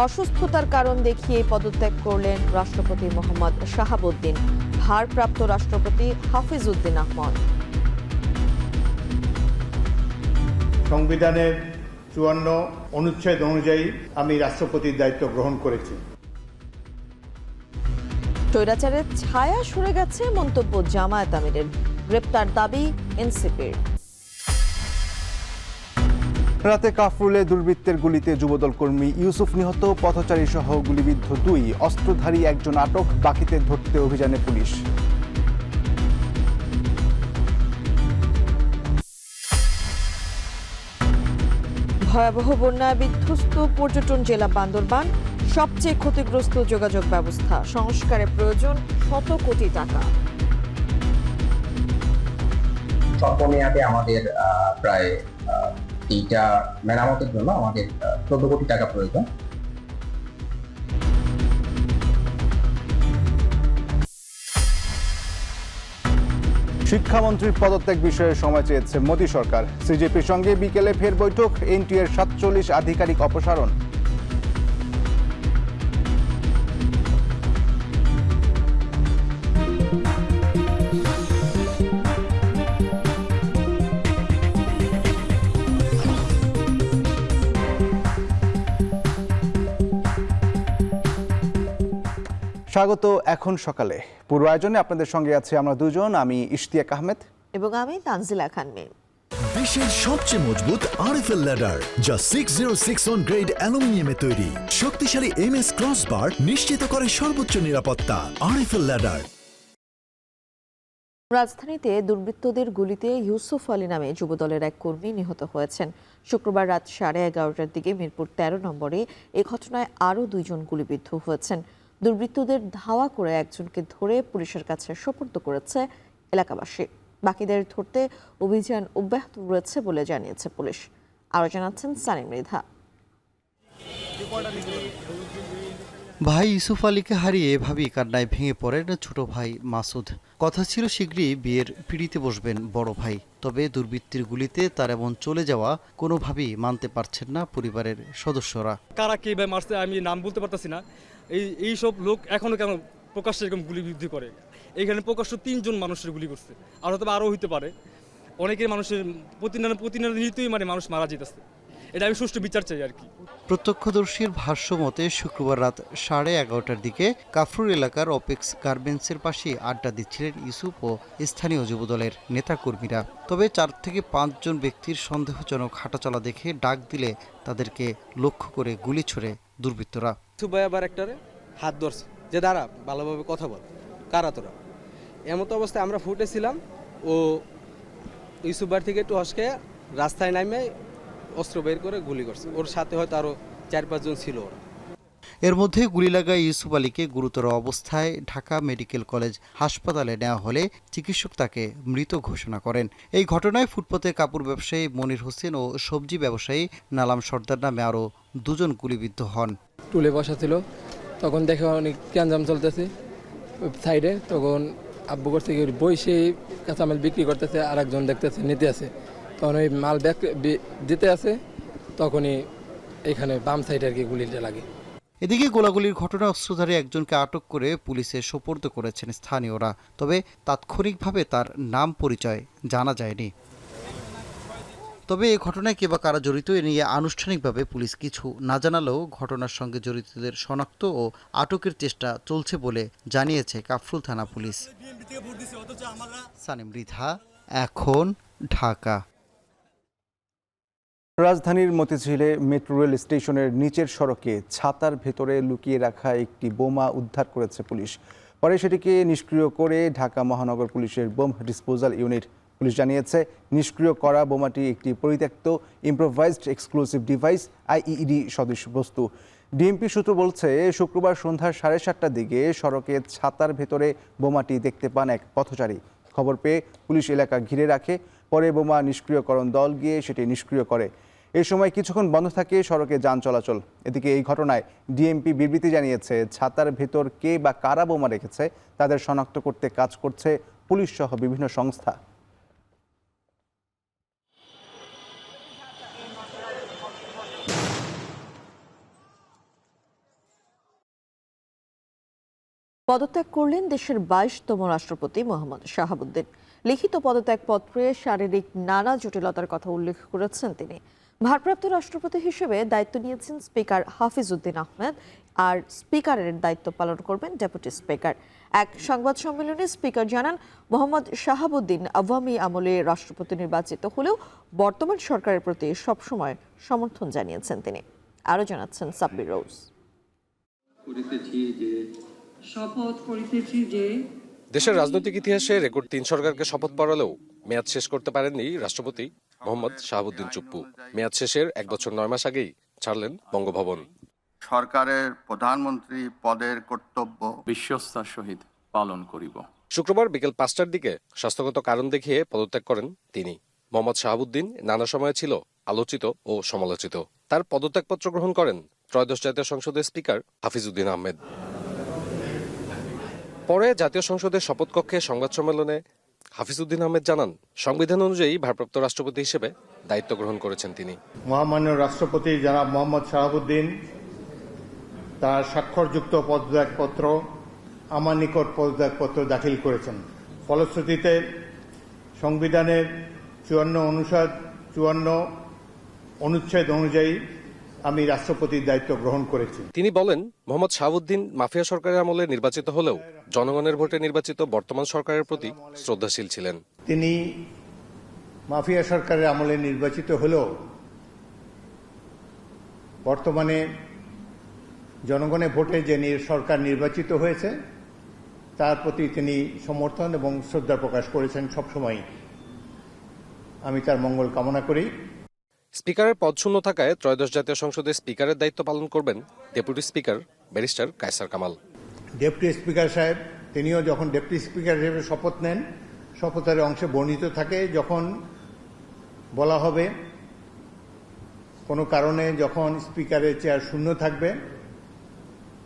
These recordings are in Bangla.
অসুস্থতার কারণ দেখিয়ে পদত্যাগ করলেন রাষ্ট্রপতি মোহাম্মদ শাহাবুদ্দিন। ভারপ্রাপ্ত রাষ্ট্রপতি হাফিজ উদ্দিন আহমদ। সংবিধানের ৫৪ অনুচ্ছেদ অনুযায়ী আমি রাষ্ট্রপতির দায়িত্ব গ্রহণ করেছি। স্বৈরাচারের ছায়া সরে গেছে মন্তব্য জামায়াত আমিরের। গ্রেপ্তার দাবি এনসিপির। রাতে কাফরুলে দুর্বৃত্তের গুলিতে যুবদল কর্মী ইউসুফ নিহত, পথচারী সহ গুলিবিদ্ধ ২, অস্ত্রধারী একজন আটক, বাকিদের ধরতে অভিযানে পুলিশ। ভয়াবহ বন্যায় বিধ্বস্ত পর্যটন জেলা বান্দরবান। সবচেয়ে ক্ষতিগ্রস্ত যোগাযোগ ব্যবস্থা, সংস্কারে প্রয়োজন শত কোটি টাকা। স্বল্পমেয়াদে আমাদের প্রায় এইটা মেরামতের জন্য আমাদের ১৪ কোটি টাকা প্রয়োজন। শিক্ষামন্ত্রীর পদত্যাগ বিষয়ে সময় চেয়েছে মোদী সরকার। সিজেপির সঙ্গে বিকেলে ফের বৈঠক, এনটিএর ৪৭ আধিকারিক অপসারণ। স্বাগত এখন সকালে। পুরো আয়োজনে আপনাদের সঙ্গে আছে আমরা দুজন, আমি ইশতিয়াক আহমেদ এবং আমি তানজিলা খান মীম। বিশ্বের সবচেয়ে মজবুত আরএফএল ল্যাডার, যা 6061 গ্রেড অ্যালুমিনিয়ামে তৈরি। শক্তিশালী এমএস ক্রসবার নিশ্চিত করে সর্বোচ্চ নিরাপত্তা। RFL ladder. রাজধানীতে দুর্বৃত্তদের গুলিতে ইউসুফ আলী নামে যুবদলের এক কর্মী নিহত হয়েছেন। শুক্রবার রাত 11:30টার দিকে মিরপুর ১৩ নম্বরে এ ঘটনায় আরও ২ জন গুলিবিদ্ধ হয়েছেন। দুর্বৃত্তদের ধাওয়া করে একজনকে ধরে পুলিশের কাছে সোপর্দ করেছে এলাকাবাসী। বাকিদের ধরতে অভিযান অব্যাহত রয়েছে বলে জানিয়েছে পুলিশ। আরও জানাচ্ছেন সানিম মৃধা। ভাই ইউসুফ আলীকে হারিয়ে এভাবেই কান্নায় ভেঙে পড়েন ছোট ভাই মাসুদ। কথা ছিল শীঘ্রই বিয়ের পিঁড়িতে বসবেন বড় ভাই, তবে দুর্বৃত্তির গুলিতে তার এমন চলে যাওয়া কোনোভাবেই মানতে পারছেন না পরিবারের সদস্যরা। কারা কে ভাই মারছে আমি নাম বলতে পারতেছি না। এই সব লোক এখনো কেন প্রকাশ্যে এরকম গুলিবিদ্ধি করে? এইখানে প্রকাশ্য ৩ জন মানুষের গুলি করছে, আর হয়তো আরও হইতে পারে। অনেকের মানুষের প্রতিনিয়তই মানুষ মারা যেতেছে। এটা আমি সুষ্ঠু বিচার চাই আর কি। প্রত্যক্ষদর্শীর ভাষ্য মতে শুক্রবার রাত 11:30টার দিকে কাফরুল এলাকার অপেক্স গার্মেন্টসের পাশে আড্ডা দিচ্ছিলেন ইউসুফ ও স্থানীয় যুবদলের নেতাকর্মীরা। তবে ৪ থেকে ৫ জন ব্যক্তির সন্দেহজনক হাঁটাচলা দেখে ডাক দিলে তাদেরকে লক্ষ্য করে গুলি ছোড়ে দুর্বৃত্তরা। সুবাই আবার একটারে হাত ধরছে যে দাঁড়া ভালোভাবে কথা বল, কারা তোরা। এমতো অবস্থায় আমরা ফুটেছিলাম, ও ইউসুফবার থেকে একটু হসকে রাস্তায় নামে অস্ত্র বের করে গুলি করছে। ওর সাথে হয়তো আরও ৪-৫ জন ছিল ওরা। এর মধ্যে গুলি লাগায় ইউসুফ আলীকে গুরুতর অবস্থায় ঢাকা মেডিকেল কলেজ হাসপাতালে নেওয়া হলে চিকিৎসক তাকে মৃত ঘোষণা করেন। এই ঘটনায় ফুটপাতে কাপড় ব্যবসায়ী মনির হোসেন ও সবজি ব্যবসায়ী নালাম সর্দার নামে আরও ২ জন গুলিবিদ্ধ হন। টুলে বসা ছিল, তখন দেখে অনেক ক্যানজাম চলতেছে সাইডে। তখন আব্বু করছে কি বইসে কাঁচামাল বিক্রি করতেছে, আর একজন দেখতেছে নিতে আছে। তখন ওই মাল দিতে আছে, তখনই এখানে বাম সাইডে আর কি গুলিটা লাগে। এদিকে গোলাগুলির ঘটনায় অস্ত্রধারী একজনকে আটক করে পুলিশে সোপর্দ করেছেন স্থানীয়রা, তবে তাৎক্ষণিকভাবে তার নাম পরিচয় জানা যায়নি। তবে এই ঘটনায় কে বা কারা জড়িত এ নিয়ে আনুষ্ঠানিকভাবে পুলিশ কিছু না জানালেও ঘটনার সঙ্গে জড়িতদের শনাক্ত ও আটকের চেষ্টা চলছে বলে জানিয়েছে কাফরুল থানা পুলিশ। সানিম মৃধা, এখন ঢাকা। রাজধানীর মতিঝিলে মেট্রো রেল স্টেশনের নিচের সড়কে ছাতার ভেতরে লুকিয়ে রাখা একটি বোমা উদ্ধার করেছে পুলিশ। পরে সেটিকে নিষ্ক্রিয় করে ঢাকা মহানগর পুলিশের বোম ডিসপোজাল ইউনিট। পুলিশ জানিয়েছে নিষ্ক্রিয় করা বোমাটি একটি পরিত্যক্ত ইম্প্রোভাইজড এক্সপ্লোসিভ ডিভাইস আইইডি সদৃশ বস্তু। ডিএমপি সূত্র বলছে শুক্রবার সন্ধ্যা 7:30টার দিকে সড়কে ছাতার ভেতরে বোমাটি দেখতে পান এক পথচারী। খবর পেয়ে পুলিশ এলাকা ঘিরে রাখে, পরে বোমা নিষ্ক্রিয়করণ দল গিয়ে সেটি নিষ্ক্রিয় করে। এই সময় কিছুক্ষণ বন্ধ থাকে সড়কে যান চলাচল। এদিকে এই ঘটনায় ডিএমপি বিবৃতি জানিয়েছে ছাতার ভেতর কে বা কারা বোমা রেখেছে তাদের শনাক্ত করতে কাজ করছে পুলিশ সহ বিভিন্ন সংস্থা। পদত্যাগ করলেন দেশের 22তম রাষ্ট্রপতি মোহাম্মদ শাহাবুদ্দিন। লিখিত পদত্যাগপত্রে শারীরিক নানা জটিলতার কথা উল্লেখ করেছেন তিনি। ভারপ্রাপ্ত রাষ্ট্রপতি হিসেবে দায়িত্ব নিয়েছেন স্পিকার হাফিজউদ্দিন আহমেদ, আর স্পিকারের দায়িত্ব পালন করবেন ডেপুটি স্পিকার। এক সংবাদ সম্মেলনে স্পিকার জানান, মোহাম্মদ শাহাবুদ্দিন আওয়ামী আমলে রাষ্ট্রপতি নির্বাচিত হলেও বর্তমান সরকারের প্রতি সবসময় সমর্থন জানিয়েছেন তিনি। আরও জানাচ্ছেন সাব্বির রোজ। শপথ করিতেছি যে দেশের রাজনৈতিক ইতিহাসে রেকর্ড 3 সরকারকে শপথ পড়ালেও মেয়াদ শেষ করতে পারেননি রাষ্ট্রপতি মোহাম্মদ শাহাবুদ্দিন চুপ্পু। মেয়াদ শেষের 1 বছর 9 মাস আগেই ছাড়লেন বঙ্গভবন। সরকারের প্রধানমন্ত্রী পদের কর্তব্য বিশ্বস্তার সহিত পালন করিব। শুক্রবার বিকেল 5টার দিকে স্বাস্থ্যগত কারণ দেখিয়ে পদত্যাগ করেন তিনি। মোহাম্মদ শাহাবুদ্দিন নানা সময়ে ছিল আলোচিত ও সমালোচিত। তার পদত্যাগপত্র গ্রহণ করেন ত্রয়োদশ জাতীয় সংসদের স্পিকার হাফিজউদ্দিন আহমেদ। পরে জাতীয় সংসদের শপথকক্ষে সংবাদ সম্মেলনে হাফিজউদ্দিন আহমেদ জানান, সংবিধান অনুযায়ী ভারপ্রাপ্ত রাষ্ট্রপতি হিসেবে দায়িত্ব গ্রহণ করেছেন তিনি। মহামান্য রাষ্ট্রপতি জনাব মোহাম্মদ শাহাবুদ্দিন তার স্বাক্ষরযুক্ত পদত্যাগপত্র আমার নিকট পদত্যাগপত্র দাখিল করেছেন। ফলশ্রুতিতে সংবিধানের 54 অনুচ্ছেদ অনুযায়ী আমি রাষ্ট্রপতির দায়িত্ব গ্রহণ করেছি। তিনি বলেন, মোহাম্মদ শাহাবুদ্দিন মাফিয়া সরকারের আমলে নির্বাচিত হলেও জনগণের ভোটে নির্বাচিত বর্তমান সরকারের প্রতি শ্রদ্ধাশীল ছিলেন। তিনি মাফিয়া সরকারের আমলে নির্বাচিত হলেও বর্তমানে জনগণের ভোটে যে সরকার নির্বাচিত হয়েছে তার প্রতি তিনি সমর্থন এবং শ্রদ্ধা প্রকাশ করেছেন সবসময়। আমি তার মঙ্গল কামনা করি। স্পিকারের পদ শূন্য থাকায় ত্রয়োদশ জাতীয় সংসদের স্পিকারের দায়িত্ব পালন করবেন deputy speaker barrister Kaiser Kamal. Deputy speaker সাহেব তিনিও যখন ডেপুটি স্পিকার হিসেবে শপথ নেন, শপথের অংশে বর্ণিত থাকে যখন বলা হবে কোনো কারণে যখন স্পিকারের চেয়ার শূন্য থাকবে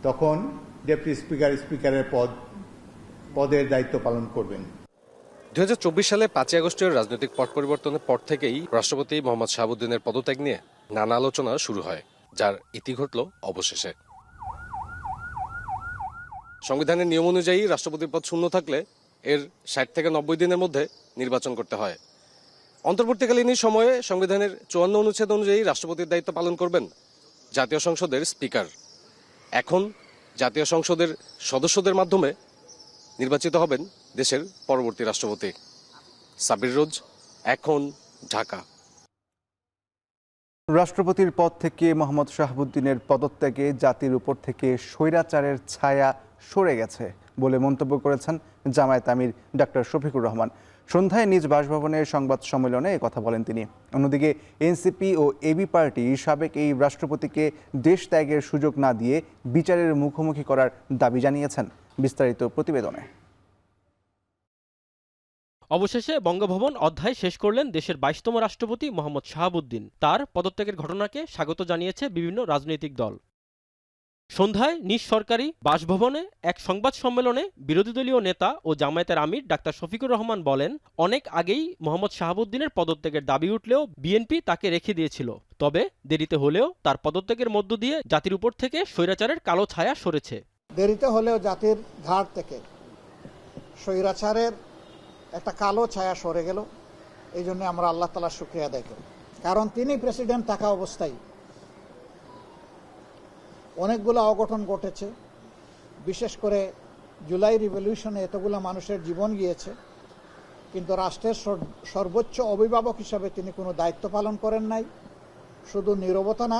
তখন ডেপুটি স্পিকার স্পিকারের পদের দায়িত্ব পালন করবেন। 2024 সালে 5 আগস্টের রাজনৈতিক পট পরিবর্তনের পর থেকেই রাষ্ট্রপতি মোহাম্মদ শাহাবুদ্দিনের পদত্যাগ নিয়ে নানা আলোচনা শুরু হয়, যার ইতি ঘটল অবশেষে। সংবিধানের নিয়ম অনুযায়ী রাষ্ট্রপতির পদ শূন্য থাকলে এর 60 থেকে 90 দিনের মধ্যে নির্বাচন করতে হয়। অন্তর্বর্তীকালীন সময়ে সংবিধানের 54 অনুচ্ছেদ অনুযায়ী রাষ্ট্রপতির দায়িত্ব পালন করবেন জাতীয় সংসদের স্পিকার। এখন জাতীয় সংসদের সদস্যদের মাধ্যমে নির্বাচিত হবেন দেশের পরবর্তী রাষ্ট্রপতি। সাব্বির রোজ, এখন, ঢাকা। রাষ্ট্রপতির পদ থেকে মোহাম্মদ শাহাবুদ্দিনের পদত্যাগে জাতির উপর থেকে স্বৈরাচারের ছায়া সরে গেছে বলে মন্তব্য করেছেন জামায়াত আমির ডাক্তার শফিকুর রহমান। সন্ধ্যায় নিজ বাসভবনে সংবাদ সম্মেলনে কথা বলেন তিনি। অন্যদিকে এনসিপি ও এবি পার্টি সাবেক এই রাষ্ট্রপতিকে দেশ ত্যাগের সুযোগ না দিয়ে বিচারের মুখোমুখি করার দাবি জানিয়েছেন। বিস্তারিত প্রতিবেদনে। অবশেষে বঙ্গভবন অধ্যায় শেষ করলেন দেশের 22তম রাষ্ট্রপতি মোহাম্মদ শাহাবুদ্দিন। তার পদত্যাগের ঘটনাকে স্বাগত জানিয়েছে বিভিন্ন রাজনৈতিক দল। সন্ধ্যায় নিজ সরকারি বাসভবনে এক সংবাদ সম্মেলনে বিরোধী দলীয় নেতা ও জামায়াতের আমির ডাক্তার শফিকুর রহমান বলেন, অনেক আগেই মোহাম্মদ শাহাবুদ্দিনের পদত্যাগের দাবি উঠলেও বিএনপি তাকে রেখে দিয়েছিল। তবে দেরিতে হলেও তার পদত্যাগের মধ্য দিয়ে জাতির উপর থেকে স্বৈরাচারের কালো ছায়া সরেছে। দেরিতে হলেও জাতির ঘাট থেকে স্বৈরাচারের একটা কালো ছায়া সরে গেল। এই জন্য আমরা আল্লাহ তাআলার শুকরিয়া আদায় করি, কারণ তিনি প্রেসিডেন্ট থাকা অবস্থায় অনেকগুলো অঘটন ঘটেছে। বিশেষ করে জুলাই রিভলিউশনে এতগুলো মানুষের জীবন গিয়েছে, কিন্তু রাষ্ট্রের সর্বোচ্চ অভিভাবক হিসাবে তিনি কোনো দায়িত্ব পালন করেন নাই। শুধু নীরবতা না,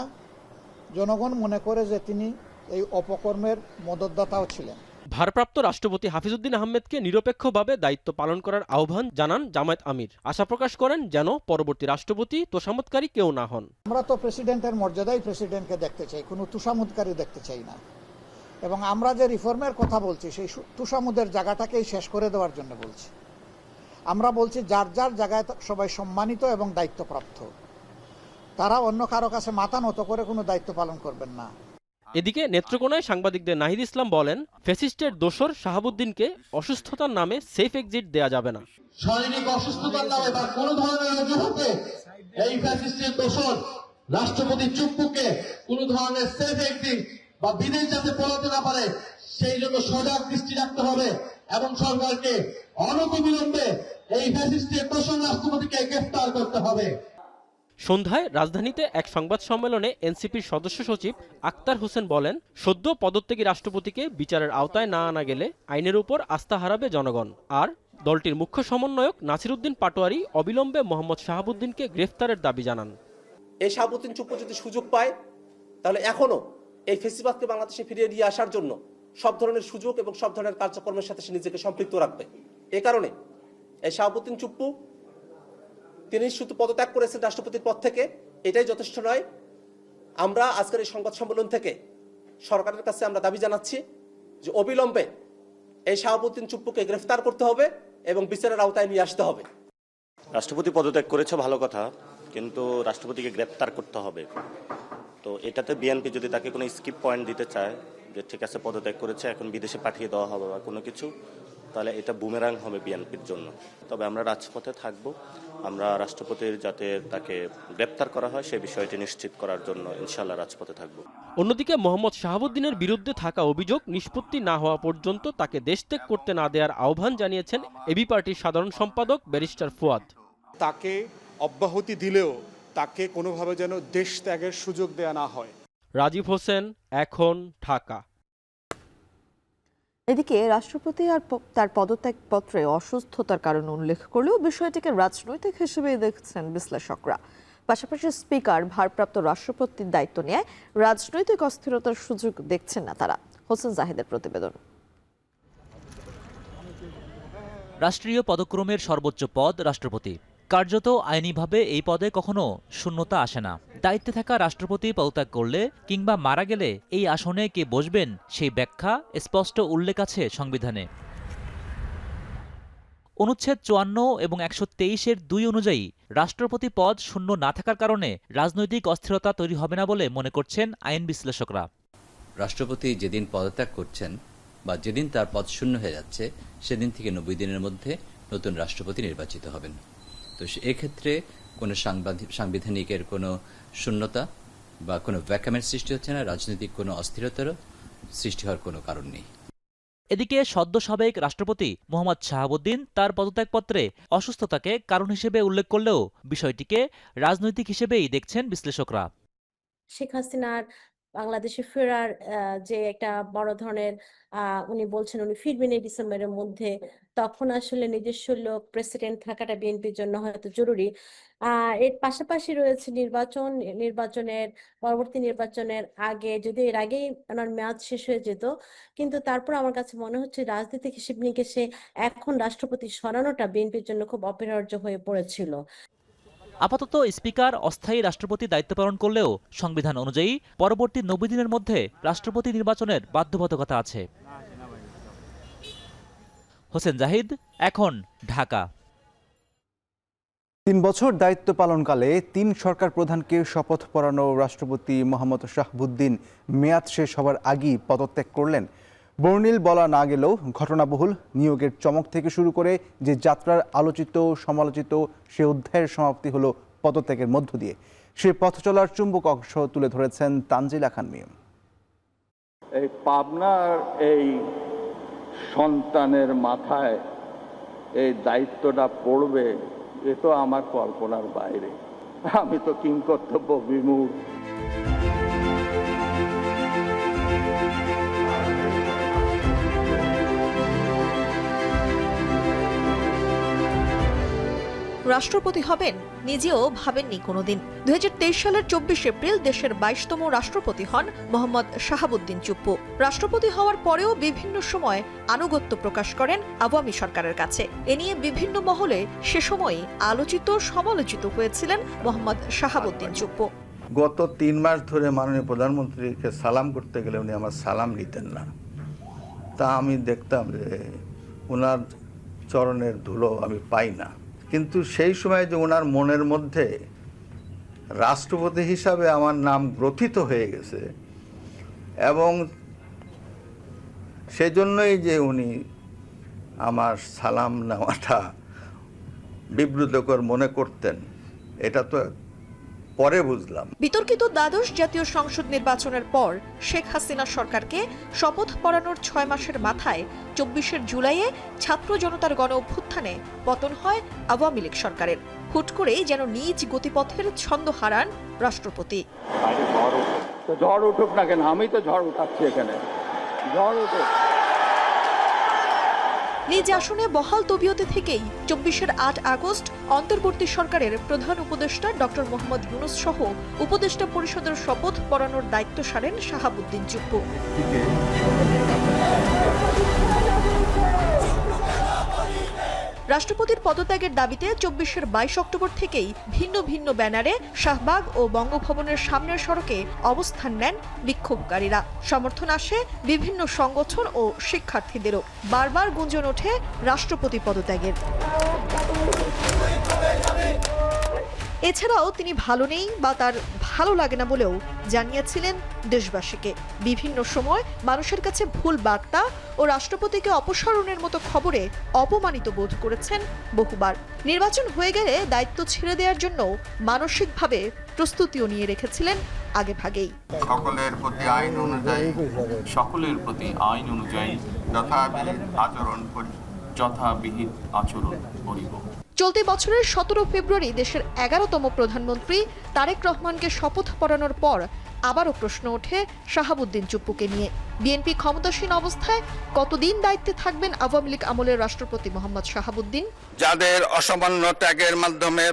জনগণ মনে করে যে তিনি এই অপকর্মের মদতদাতাও ছিলেন। ভারপ্রাপ্ত রাষ্ট্রপতি হাফিজউদ্দিন আহমেদকে নিরপেক্ষভাবে দায়িত্ব পালন করার আহ্বান জানান জামায়াত আমির। আশা প্রকাশ করেন যেন পরবর্তী রাষ্ট্রপতি তোষামতকারী কেউ না হন। আমরা তো প্রেসিডেন্টের মর্যাদায় প্রেসিডেন্টকে দেখতে চাই, কোনো তুষামতকারী দেখতে চাই না। এবং আমরা যে রিফর্মের কথা বলছি সেই তুষামুদের জায়গাটাকেই শেষ করে দেওয়ার জন্য বলছি। আমরা বলছি যার যার জায়গায় সবাই সম্মানিত এবং দায়িত্বপ্রাপ্ত, তারা অন্য কারো কাছে মাথা নত করে কোনো দায়িত্ব পালন করবেন না। এদিকে নেত্রকোনায় সাংবাদিকদের নাহিদ ইসলাম বলেন, ফ্যাসিস্টের দোসর শাহাবুদ্দিনকে অসুস্থতার নামে সেফ এক্সিট দেয়া যাবে না। শারীরিক অসুস্থতার নামে বা কোনো ধরনের অজুহাতে এই ফ্যাসিস্টের দোসর রাষ্ট্রপতি চুপ্পুকে কোনো ধরনের সেফ এক্সিট বা বিদেশ যাতে পলাতে না পারে সেই জন্য সজাগ দৃষ্টি রাখতে হবে এবং সরকারকে অনতিবিলম্বে এই ফ্যাসিস্টের দোষর রাষ্ট্রপতিকে গ্রেফতার করতে হবে। সন্ধ্যায় রাজধানীতে এক সংবাদ সম্মেলনে এনসিপির সদস্য সচিব আক্তার হোসেন বলেন, সদ্য পদত্যাগী রাষ্ট্রপতিকে বিচারের আওতায় না আনা গেলে আইনের উপর আস্থা হারাবে জনগণ। আর দলটির মুখ্য সমন্বয়ক নাসিরউদ্দিন পাটোয়ারি অবিলম্বে মোহাম্মদ শাহাবুদ্দিনকে গ্রেফতারের দাবি জানান। এই শাহাবুদ্দিন চুপ্পু যদি সুযোগ পায় তাহলে এখনো এই ফেসিবাদকে বাংলাদেশে ফিরিয়ে নিয়ে আসার জন্য সব ধরনের সুযোগ এবং সব ধরনের কার্যক্রমের সাথে সে নিজেকে সম্পৃক্ত রাখবে। এ কারণে এই শাহাবুদ্দিন চুপ্পু তিনি শুধু পদত্যাগ করেছেন রাষ্ট্রপতির পদ থেকে, এটাই যথেষ্ট নয়। আমরা আজকের এই সংবাদ সম্মেলন থেকে সরকারের কাছে আমরা দাবি জানাচ্ছি যে অবিলম্বে এই শাহাবুদ্দিন চুপ্পুকে গ্রেফতার করতে হবে এবং বিচারের আওতায় নিয়ে আসতে হবে। রাষ্ট্রপতি পদত্যাগ করেছে ভালো কথা, কিন্তু রাষ্ট্রপতিকে গ্রেফতার করতে হবে। তো এটাতে বিএনপি যদি তাকে কোনো স্কিপ পয়েন্ট দিতে চায় যে ঠিক আছে পদত্যাগ করেছে এখন বিদেশে পাঠিয়ে দেওয়া হবে বা কোনো কিছু, তাহলে এটা বুমেরাং হবে বিএনপির জন্য। তবে আমরা রাজপথে থাকব, আমরা রাষ্ট্রপতির যাতে তাকে গ্রেপ্তার করা হয় সেই বিষয়টি নিশ্চিত করার জন্য ইনশাআল্লাহ রাজপথে থাকব। অন্যদিকে মোহাম্মদ শাহাবুদ্দিনের বিরুদ্ধে থাকা অভিযোগ নিষ্পত্তি না হওয়া পর্যন্ত তাকে দেশত্যাগ করতে না দেওয়ার আহ্বান জানিয়েছেন এবি পার্টির সাধারণ সম্পাদক ব্যারিস্টার ফুয়াদ। তাকে অব্যাহতি দিলেও তাকে কোনোভাবে যেন দেশ ত্যাগের সুযোগ দেয়া না হয়। রাজীব হোসেন, এখন, ঢাকা। এদিকে রাষ্ট্রপতি আর তার পদত্যাগপত্রে অসুস্থতার কারণ উল্লেখ করলেও বিষয়টিকে রাজনৈতিক হিসেবে দেখছেন বিশ্লেষকরা। পাশাপাশি স্পিকার ভারপ্রাপ্ত রাষ্ট্রপতির দায়িত্ব নিয়ে রাজনৈতিক অস্থিরতার সুযোগ দেখছেন না তারা। হোসেন জাহিদের প্রতিবেদন। রাষ্ট্রীয় পদক্রমের সর্বোচ্চ পদ রাষ্ট্রপতি। কার্যত আইনিভাবে এই পদে কখনো শূন্যতা আসে না। দায়িত্বে থাকা রাষ্ট্রপতি পদত্যাগ করলে কিংবা মারা গেলে এই আসনে কে বসবেন সেই ব্যাখ্যা স্পষ্ট উল্লেখ আছে সংবিধানে। অনুচ্ছেদ ৫৪ এবং ১২৩-এর ২ অনুযায়ী রাষ্ট্রপতি পদ শূন্য না থাকার কারণে রাজনৈতিক অস্থিরতা তৈরি হবে না বলে মনে করছেন আইন বিশ্লেষকরা। রাষ্ট্রপতি যেদিন পদত্যাগ করছেন বা যেদিন তার পদ শূন্য হয়ে যাচ্ছে সেদিন থেকে ৯০ দিনের মধ্যে নতুন রাষ্ট্রপতি নির্বাচিত হবেন। তো এক্ষেত্রে কোনো সাংবিধানিকের কোনো শূন্যতা বা কোনো ভ্যাকামেন্ট সৃষ্টি হচ্ছে না, রাজনৈতিক কোনো অস্থিরতারও সৃষ্টি হওয়ার কোনো কারণ নেই। এদিকে সদ্য সাবেক রাষ্ট্রপতি মোহাম্মদ শাহাবুদ্দিন তার পদত্যাগপত্রে অসুস্থতাকে কারণ হিসেবে উল্লেখ করলেও বিষয়টিকে রাজনৈতিক হিসেবেই দেখছেন বিশ্লেষকরা। শেখ হাসিনার বাংলাদেশে ফেরার যে একটা বড় ধরনের উনি বলছেন উনি ফিরবেন এই ডিসেম্বরের মধ্যে, তখন আসলে নিজস্ব লোক প্রেসিডেন্ট থাকাটা বিএনপির জন্য হয়তো জরুরি। এর পাশাপাশি রয়েছে নির্বাচনের পরবর্তী নির্বাচনের আগে, যদি এর আগেই ওনার মেয়াদ শেষ হয়ে যেত, কিন্তু তারপর আমার কাছে মনে হচ্ছে রাজনৈতিক হিসেব নিকেশে এখন রাষ্ট্রপতি সরানোটা বিএনপির জন্য খুব অপরিহার্য হয়ে পড়েছিল। আপাতত স্পিকার অস্থায়ী রাষ্ট্রপতি দায়িত্ব পালন করলেও সংবিধান অনুযায়ী পরবর্তী ৯০ দিনের মধ্যে রাষ্ট্রপতি নির্বাচনের বাধ্যবাধকতা আছে। হোসেন জাহিদ, এখন, ঢাকা। ৩ বছর দায়িত্ব পালনকালে ৩ সরকার প্রধানকে শপথ পড়ানো রাষ্ট্রপতি মোহাম্মদ শাহাবুদ্দিন মেয়াদ শেষ হওয়ার আগেই পদত্যাগ করলেন। বর্ণিল বলা না গেলেও ঘটনাবহুল নিয়োগের চমক থেকে শুরু করে যে যাত্রার আলোচিত সমালোচিত সে অধ্যায়ের সমাপ্তি হলো পদত্যাগের মধ্য দিয়ে। সে পথ চলার চুম্বক অংশ তুলে ধরেছেন তানজিলা খান মিম। এই পাবনার এই সন্তানের মাথায় এই দায়িত্বটা পড়বে এ তো আমার কল্পনার বাইরে। আমি তো কিংকর্তব্য বিমূঢ়। রাষ্ট্রপতি হবেন নিজেও ভাবেননি কোনোদিন। ২০২৩ সালের ২৪ এপ্রিল দেশের ২২তম রাষ্ট্রপতি হন মোহাম্মদ শাহাবুদ্দিন চুপ্পু। রাষ্ট্রপতি হওয়ার পরেও বিভিন্ন সময় আনুগত্য প্রকাশ করেন আওয়ামী সরকারের কাছে। এ নিয়ে বিভিন্ন মহলে সে সময়ই আলোচিত সমালোচিত হয়েছিলেন মোহাম্মদ শাহাবুদ্দিন চুপ্পু। গত ৩ মাস ধরে মাননীয় প্রধানমন্ত্রীকে সালাম করতে গেলে উনি আমার সালাম নিতেন না। তা আমি দেখতাম যে ওনার চরণের ধুলো আমি পাই না। কিন্তু সেই সময় যে ওনার মনের মধ্যে রাষ্ট্রপতি হিসাবে আমার নাম গ্রথিত হয়ে গেছে এবং সেজন্যই যে উনি আমার সালাম নেওয়াটা বিব্রতকর মনে করতেন, এটা তো পরে বুঝলাম। বিতর্কিত দ্বাদশ জাতীয় সংসদ নির্বাচনের পর শেখ হাসিনা সরকারকে শপথ পড়ানোর 6 মাসের মাথায় 24 জুলাইয়ে ছাত্র জনতার গণ অভ্যুত্থানে পতন হয় আওয়ামী লীগ সরকারের। হুট করেই যেন নিজ গতিপথের ছন্দ হারান রাষ্ট্রপতি। ঝড় উঠুক না কেন, আমি তো ঝড় উঠাচ্ছি এখানে, ঝড় উঠুক। নিজ আসনে বহাল তবিয়তে থেকেই 24 আগস্ট অন্তর্বর্তী সরকারের প্রধান উপদেষ্টা ডক্টর মোহাম্মদ ইউনূস সহ উপদেষ্টা পরিষদের শপথ পড়ানোর দায়িত্ব সারেন শাহাবুদ্দিন চুপ্পু। রাষ্ট্রপতির পদত্যাগের দাবিতে 22 অক্টোবর থেকেই ভিন্ন ভিন্ন ব্যানারে শাহবাগ ও বঙ্গভবনের সামনের সড়কে অবস্থান নেন বিক্ষোভকারীরা। সমর্থন আসে বিভিন্ন সংগঠন ও শিক্ষার্থীদেরও। বারবার গুঞ্জন ওঠে রাষ্ট্রপতি পদত্যাগের। এছাড়াও তিনি ভালো নেই বা তার ভালো লাগে না বলেও জানিয়েছিলেন দেশবাসীকে। বিভিন্ন সময় মানুষের কাছে ভুল বার্তা ও রাষ্ট্রপতিকে অপসারণের মতো খবরে অপমানিত বোধ করেছেন বহুবার। নির্বাচন হয়ে গেলে দায়িত্ব ছেড়ে দেওয়ার জন্য মানসিকভাবে প্রস্তুতিও নিয়ে রেখেছিলেন আগেভাগেই। সকলের প্রতি আইন অনুযায়ী যথাবিহিত আচরণ করিব। চলতি বছরের 17 ফেব্রুয়ারি দেশের 11তম প্রধানমন্ত্রী তারেক রহমানকে শপথ পড়ানোর পর আবারও প্রশ্ন ওঠে শাহাবুদ্দিন চুপ্পুকে নিয়ে। বিএনপি ক্ষমতাসীন অবস্থায় কতদিন দায়িত্বে থাকবেন আওয়ামী লীগ আমলের রাষ্ট্রপতি মোহাম্মদ শাহাবুদ্দিন? যাদের অসামান্য ত্যাগের মাধ্যমে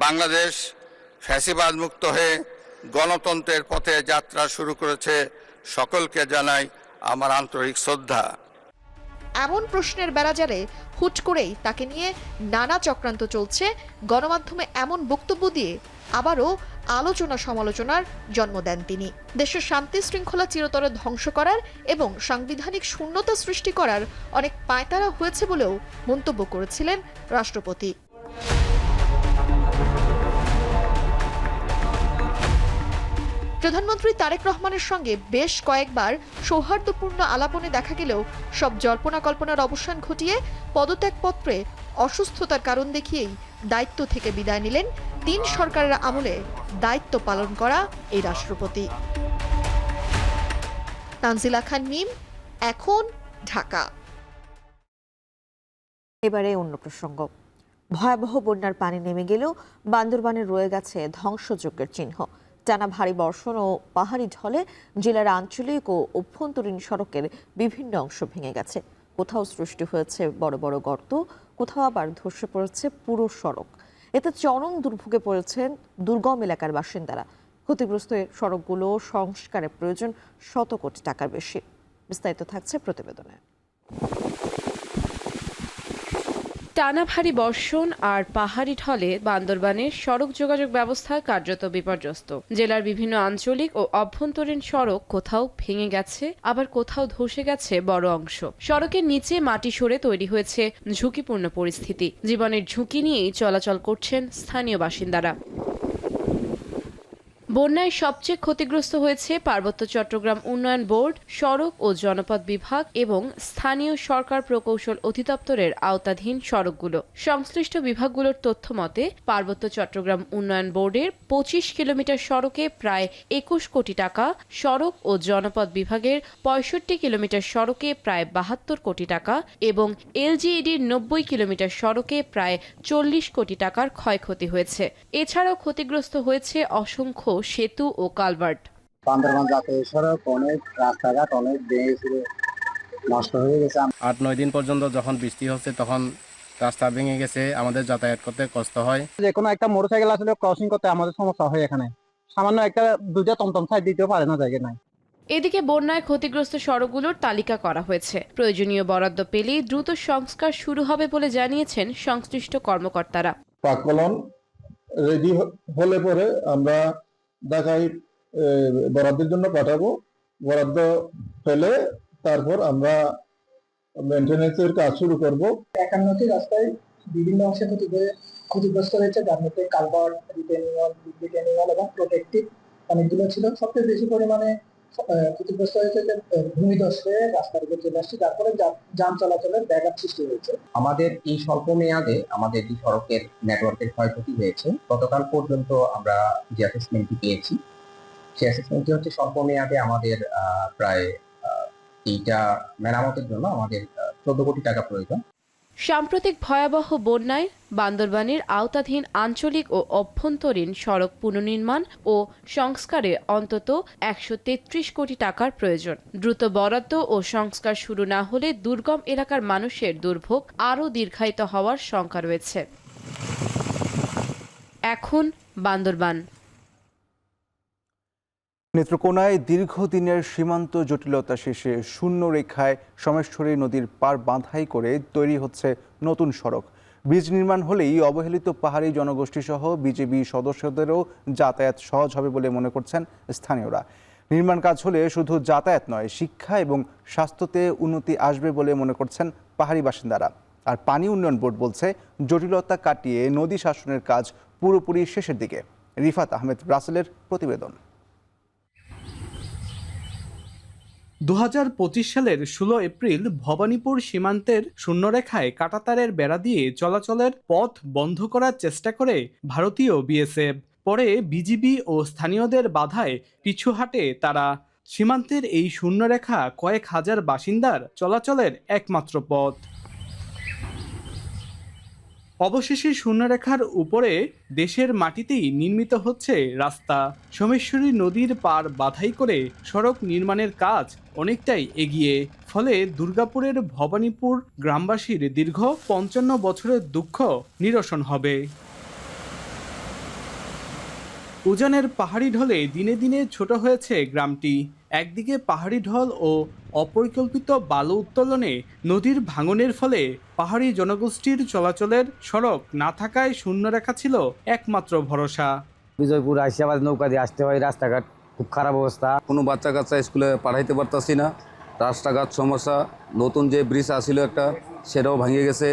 বাংলাদেশ ফ্যাসিবাদ মুক্ত হয়ে গণতন্ত্রের পথে যাত্রা শুরু করেছে, সকলকে জানাই আমার আন্তরিক শ্রদ্ধা। এমন প্রশ্নের বেড়াজালে হুট করেই তাকে নিয়ে নানা চক্রান্ত চলছে। গণমাধ্যমে এমন বক্তব্য দিয়ে আবারও আলোচনা সমালোচনার জন্ম দেন তিনি। দেশের শান্তি শৃঙ্খলা চিরতরে ধ্বংস করার এবং সাংবিধানিক শূন্যতা সৃষ্টি করার অনেক পায়তারা হয়েছে বলেও মন্তব্য করেছিলেন রাষ্ট্রপতি। প্রধানমন্ত্রী তারেক রহমানের সঙ্গে বেশ কয়েকবার সৌহার্দ্যপূর্ণ আলাপনে দেখা গেলেও সব জল্পনা কল্পনার অবসান ঘটিয়ে পদত্যাগপত্রে অসুস্থতার কারণ দেখিয়েই দায়িত্ব থেকে বিদায় নিলেন 3 সরকারের আমলে দায়িত্ব পালন করা এই রাষ্ট্রপতি। তানজিলা খান মিম, এখন, ঢাকা। এবারে অন্য প্রসঙ্গ। ভয়াবহ বন্যার পানি নেমে গেলেও বান্দরবানে রয়ে গেছে ধ্বংসযজ্ঞের চিহ্ন। টানা ভারী বর্ষণ ও পাহাড়ি ঢলে জেলার আঞ্চলিক ও অভ্যন্তরীণ সড়কের বিভিন্ন অংশ ভেঙে গেছে। কোথাও সৃষ্টি হয়েছে বড় বড় গর্ত, কোথাও আবার ধসে পড়েছে পুরো সড়ক। এতে চরম দুর্ভোগে পড়েছেন দুর্গম এলাকার বাসিন্দারা। ক্ষতিগ্রস্ত সড়কগুলো সংস্কারের প্রয়োজন শত কোটি টাকার বেশি। বিস্তারিত থাকছে প্রতিবেদনে। টানা ভারী বর্ষণ আর পাহাড়ি ঢলে বান্দরবানের সড়ক যোগাযোগ ব্যবস্থা কার্যত বিপর্যস্ত। জেলার বিভিন্ন আঞ্চলিক ও অভ্যন্তরীণ সড়ক কোথাও ভেঙে গেছে, আবার কোথাও ধসে গেছে বড় অংশ। সড়কের নিচে মাটি সরে তৈরি হয়েছে ঝুঁকিপূর্ণ পরিস্থিতি। জীবনের ঝুঁকি নিয়েই চলাচল করছেন স্থানীয় বাসিন্দারা। বন্যায় সবচেয়ে ক্ষতিগ্রস্ত হয়েছে পার্বত্য চট্টগ্রাম উন্নয়ন বোর্ড, সড়ক ও জনপথ বিভাগ এবং স্থানীয় সরকার প্রকৌশল অধিদপ্তরের আওতাধীন সড়কগুলো। সংশ্লিষ্ট বিভাগগুলোর তথ্য মতে পার্বত্য চট্টগ্রাম উন্নয়ন বোর্ডের 25 কিলোমিটার সড়কে প্রায় 21 কোটি টাকা, সড়ক ও জনপথ বিভাগের 65 কিলোমিটার সড়কে প্রায় 72 কোটি টাকা এবং এলজিইডির 90 কিলোমিটার সড়কে প্রায় 40 কোটি টাকার ক্ষয়ক্ষতি হয়েছে। এছাড়াও ক্ষতিগ্রস্ত হয়েছে অসংখ্য সেতু ও কালভার্ট। বান্দরবান জাতীয় সড়ক অনেক রাস্তাঘাট অনেক ভেঙে নষ্ট হয়ে গেছে। 8-9 দিন পর্যন্ত যখন বৃষ্টি হচ্ছে তখন রাস্তা ভেঙে গেছে, আমাদের যাতায়াত করতে কষ্ট হয়। যে কোনো একটা মোটরসাইকেল আসলে ক্রসিং করতে আমাদের সমস্যা হয়। এখানে সামান্য একটা দুইটা টমটম সাইড দিতেও পারে না, জায়গা নাই। এদিকে বন্যায় ক্ষতিগ্রস্ত সড়কগুলোর তালিকা করা হয়েছে। প্রয়োজনীয় বরাদ্দ পেলেই দ্রুত সংস্কার শুরু হবে বলে জানিয়েছেন সংশ্লিষ্ট কর্মকর্তারা। প্রাক্কলন রেডি হলে পরে আমরা ঢাকায় বরাদ্দের জন্য পাঠাবো। বরাদ্দ পেলে তারপর আমরা মেইনটেনেন্সের কাজ শুরু করব। 51টি রাস্তায় বিভিন্ন অংশে ক্ষতিগ্রস্ত হয়েছে, যার মধ্যে কালভার্ট, রিটেনিং ওয়াল এবং প্রোটেক্টিভ অনেকগুলো ছিল। সবচেয়ে বেশি পরিমাণে ক্ষতিগ্রস্ত হয়েছে যে ভূমিধসে রাস্তার উপর চলে আসছে, যার ফলে যান চলাচলের ব্যাঘাত সৃষ্টি হয়েছে। আমাদের এই স্বল্প মেয়াদে আমাদের যে সড়কের নেটওয়ার্কের ক্ষয়ক্ষতি হয়েছে, গতকাল পর্যন্ত আমরা যে অ্যাসেসমেন্টটি পেয়েছি, সেই অ্যাসেসমেন্টটি হচ্ছে স্বল্প মেয়াদে আমাদের প্রায় এইটা মেরামতের জন্য আমাদের 14 কোটি টাকা প্রয়োজন। সাম্প্রতিক ভয়াবহ বন্যায় বান্দরবানের আওতাধীন আঞ্চলিক ও অভ্যন্তরীণ সড়ক পুনর্নির্মাণ ও সংস্কারে অন্তত 133 কোটি টাকার প্রয়োজন। দ্রুত বরাদ্দ ও সংস্কার শুরু না হলে দুর্গম এলাকার মানুষের দুর্ভোগ আরও দীর্ঘায়িত হওয়ার শঙ্কা রয়েছে। এখন বান্দরবান। নেত্রকোনায় দীর্ঘদিনের সীমান্ত জটিলতা শেষে শূন্য রেখায় সোমেশ্বরী নদীর পার বাঁধাই করে তৈরি হচ্ছে নতুন সড়ক। ব্রিজ নির্মাণ হলেই অবহেলিত পাহাড়ি জনগোষ্ঠী সহ বিজেপি সদস্যদেরও যাতায়াত সহজ হবে বলে মনে করছেন স্থানীয়রা। নির্মাণ কাজ হলে শুধু যাতায়াত নয়, শিক্ষা এবং স্বাস্থ্যতে উন্নতি আসবে বলে মনে করছেন পাহাড়ি বাসিন্দারা। আর পানি উন্নয়ন বোর্ড বলছে জটিলতা কাটিয়ে নদী শাসনের কাজ পুরোপুরি শেষের দিকে। রিফাত আহমেদ রাসেলের প্রতিবেদন। 2025 সালের 16 এপ্রিল ভবানীপুর সীমান্তের শূন্যরেখায় কাঁটাতারের বেড়া দিয়ে চলাচলের পথ বন্ধ করার চেষ্টা করে ভারতীয় বিএসএফ। পরে বিজিবি ও স্থানীয়দের বাধায় পিছু হাঁটে তারা। সীমান্তের এই শূন্যরেখা কয়েক হাজার বাসিন্দার চলাচলের একমাত্র পথ। অবশেষে শূন্যরেখার উপরে দেশের মাটিতেই নির্মিত হচ্ছে রাস্তা। সোমেশ্বরী নদীর পার বাধাই করে সড়ক নির্মাণের কাজ অনেকটাই এগিয়ে। ফলে দুর্গাপুরের ভবানীপুর গ্রামবাসীর দীর্ঘ 55 বছরের দুঃখ নিরসন হবে। উজানের পাহাড়ি ঢলে দিনে দিনে ছোট হয়েছে গ্রামটি। একদিকে পাহাড়ি ঢল ও অপরিকল্পিত বালু উত্তোলনে নদীর ভাঙনের ফলে পাহাড়ি জনগোষ্ঠীর চলাচলের সড়ক না থাকায় শূন্যরেখা ছিল একমাত্র ভরসা। বিজয়পুর আইসাবাদ নৌকা দিয়ে আসতে হয়, রাস্তাঘাট খুব খারাপ অবস্থা। কোনো বাচ্চা কাচ্চা স্কুলে পাঠাইতে পারতাছি না, রাস্তাঘাট সমস্যা। নতুন যে ব্রিজ আসছিল একটা, সেটাও ভেঙে গেছে।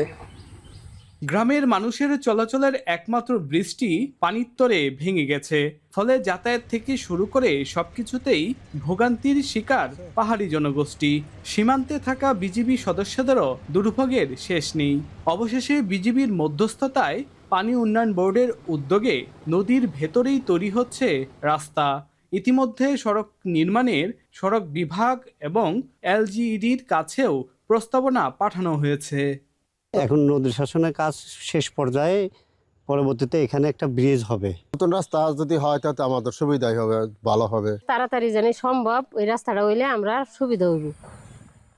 গ্রামের মানুষের চলাচলের একমাত্র ব্রিজটি পানির তরে ভেঙে গেছে। ফলে যাতায়াত থেকে শুরু করে সবকিছুতেই ভোগান্তির শিকার পাহাড়ি জনগোষ্ঠী। সীমান্তে থাকা বিজিবি সদস্যদেরও দুর্ভোগের শেষ নেই। অবশেষে বিজিবির মধ্যস্থতায় পানি উন্নয়ন বোর্ডের উদ্যোগে নদীর ভেতরেই তৈরি হচ্ছে রাস্তা। ইতিমধ্যে সড়ক নির্মাণের সড়ক বিভাগ এবং এলজিইডির কাছেও প্রস্তাবনা পাঠানো হয়েছে। এখন নদী শাসনের কাজ শেষ পর্যায়ে, পরবর্তীতে এখানে একটা ব্রিজ হবে। নতুন রাস্তা যদি হয় তাতে আমাদের সুবিধাই হবে, ভালো হবে। তাড়াতাড়ি জানি সম্ভব ওই রাস্তাটা হইলে আমরা সুবিধা হইব।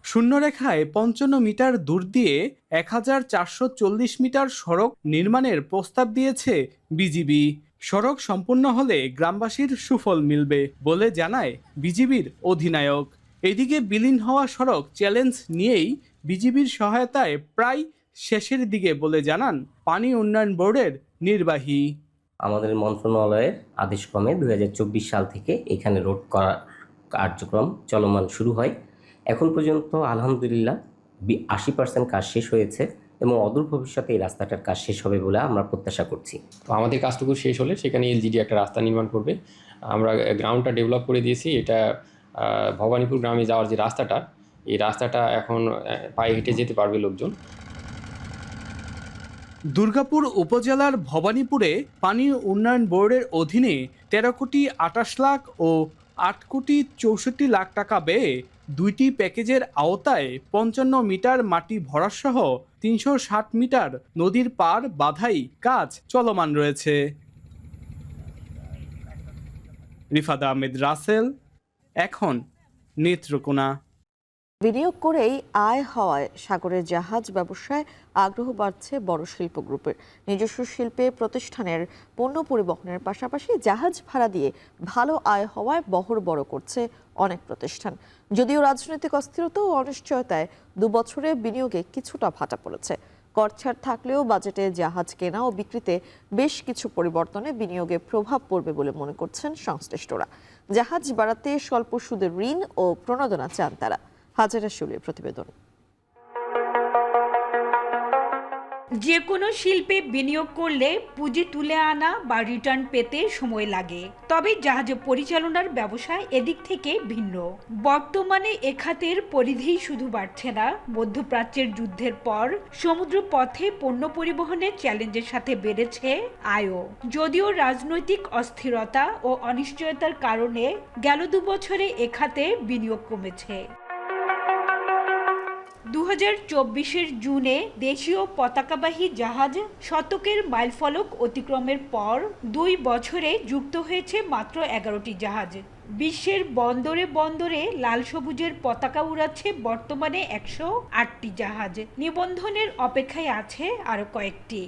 শূন্যরেখায় 55 মিটার দূর দিয়ে 1440 মিটার সড়ক নির্মাণের প্রস্তাব দিয়েছে বিজিবি। সড়ক সম্পূর্ণ হলে গ্রামবাসীর সুফল মিলবে বলে জানায় বিজিবির অধিনায়ক। এদিকে বিলীন হওয়া সড়ক চ্যালেঞ্জ নিয়েই বিজিবির সহায়তায় প্রায় শেষের দিকে বলে জানান পানি উন্নয়ন বোর্ডের নির্বাহী। আমাদের মন্ত্রণালয়ের আদেশক্রমে 2024 সাল থেকে এখানে রোড করার কার্যক্রম চলমান শুরু হয়। এখন পর্যন্ত আলহামদুলিল্লাহ 80% কাজ শেষ হয়েছে এবং অদূর ভবিষ্যতে এই রাস্তাটার কাজ শেষ হবে বলে আমরা প্রত্যাশা করছি। তো আমাদের কাজটুকু শেষ হলে সেখানে এলজিডি একটা রাস্তা নির্মাণ করবে। আমরা গ্রাউন্ডটা ডেভেলপ করে দিয়েছি। এটা ভবানীপুর গ্রামে যাওয়ার যে রাস্তাটা, এই রাস্তাটা এখন পায়ে হেঁটে যেতে পারবে লোকজন। দুর্গাপুর উপজেলার ভবানীপুরে পানি উন্নয়ন বোর্ডের অধীনে 13 কোটি 28 লাখ ও 8 কোটি 64 লাখ টাকা ব্যয়ে 2টি প্যাকেজের আওতায় 55 মিটার মাটি ভরাসহ 360 মিটার নদীর পার বাধাই কাজ চলমান রয়েছে। রিফাত আহমেদ রাসেল, এখন নেত্রকোনা। বিনিয়োগ করেই আয় হওয়ায় সাগরের জাহাজ ব্যবসায় আগ্রহ বাড়ছে বড় শিল্প গ্রুপের। নিজস্ব শিল্পে প্রতিষ্ঠানের পণ্য পরিবহনের পাশাপাশি জাহাজ ভাড়া দিয়ে ভালো আয় হওয়ায় বহর বড় করছে অনেক প্রতিষ্ঠান। যদিও রাজনৈতিক অস্থিরতা ও অনিশ্চয়তায় 2 বছরে বিনিয়োগে কিছুটা ভাটা পড়েছে। করছাড় থাকলেও বাজেটে জাহাজ কেনা ও বিক্রিতে বেশ কিছু পরিবর্তনে বিনিয়োগে প্রভাব পড়বে বলে মনে করছেন সংশ্লিষ্টরা। জাহাজ বাড়াতে স্বল্প সুদের ঋণ ও প্রণোদনা চান তারা। হাজারা শুলির প্রতিবেদন। যে কোনো শিল্পে বিনিয়োগ করলে পুঁজি তুলে আনা বা রিটার্ন পেতে সময় লাগে, তবে জাহাজ পরিচালনার ব্যবসায় এদিক থেকে ভিন্ন। বর্তমানে এ খাতের পরিধি শুধু বাড়ছে না, মধ্যপ্রাচ্যের যুদ্ধের পর সমুদ্র পথে পণ্য পরিবহনের চ্যালেঞ্জের সাথে বেড়েছে আয়ও। যদিও রাজনৈতিক অস্থিরতা ও অনিশ্চয়তার কারণে গেল 2 বছরে এ খাতে বিনিয়োগ কমেছে। 2024-এর জুনে দেশীয় পতাকাবাহী জাহাজ শতকের মাইলফলক অতিক্রমের পর 2 বছরে যুক্ত হয়েছে মাত্র 11টি জাহাজ। বিশ্বের বন্দরে বন্দরে লাল সবুজের পতাকা উড়াচ্ছে বর্তমানে 108টি জাহাজ। নিবন্ধনের অপেক্ষায় আছে আরও কয়েকটি।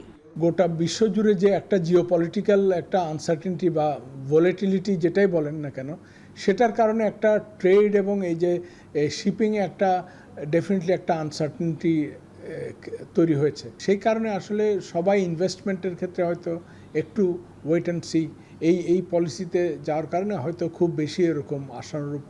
গোটা বিশ্বজুড়ে যে একটা জিওপলিটিক্যাল একটা আনসার্টেনটি বা ভোলেটিলিটি যেটাই বলেন না কেন, সেটার কারণে একটা ট্রেড এবং এই যে শিপিংয়ে একটা ডেফিনেটলি একটা আনসার্টেনটি তৈরি হয়েছে। সেই কারণে আসলে সবাই ইনভেস্টমেন্টের ক্ষেত্রে হয়তো একটু ওয়েট অ্যান্ড সি এই পলিসিতে যাওয়ার কারণে হয়তো খুব বেশি এরকম আশানুরূপ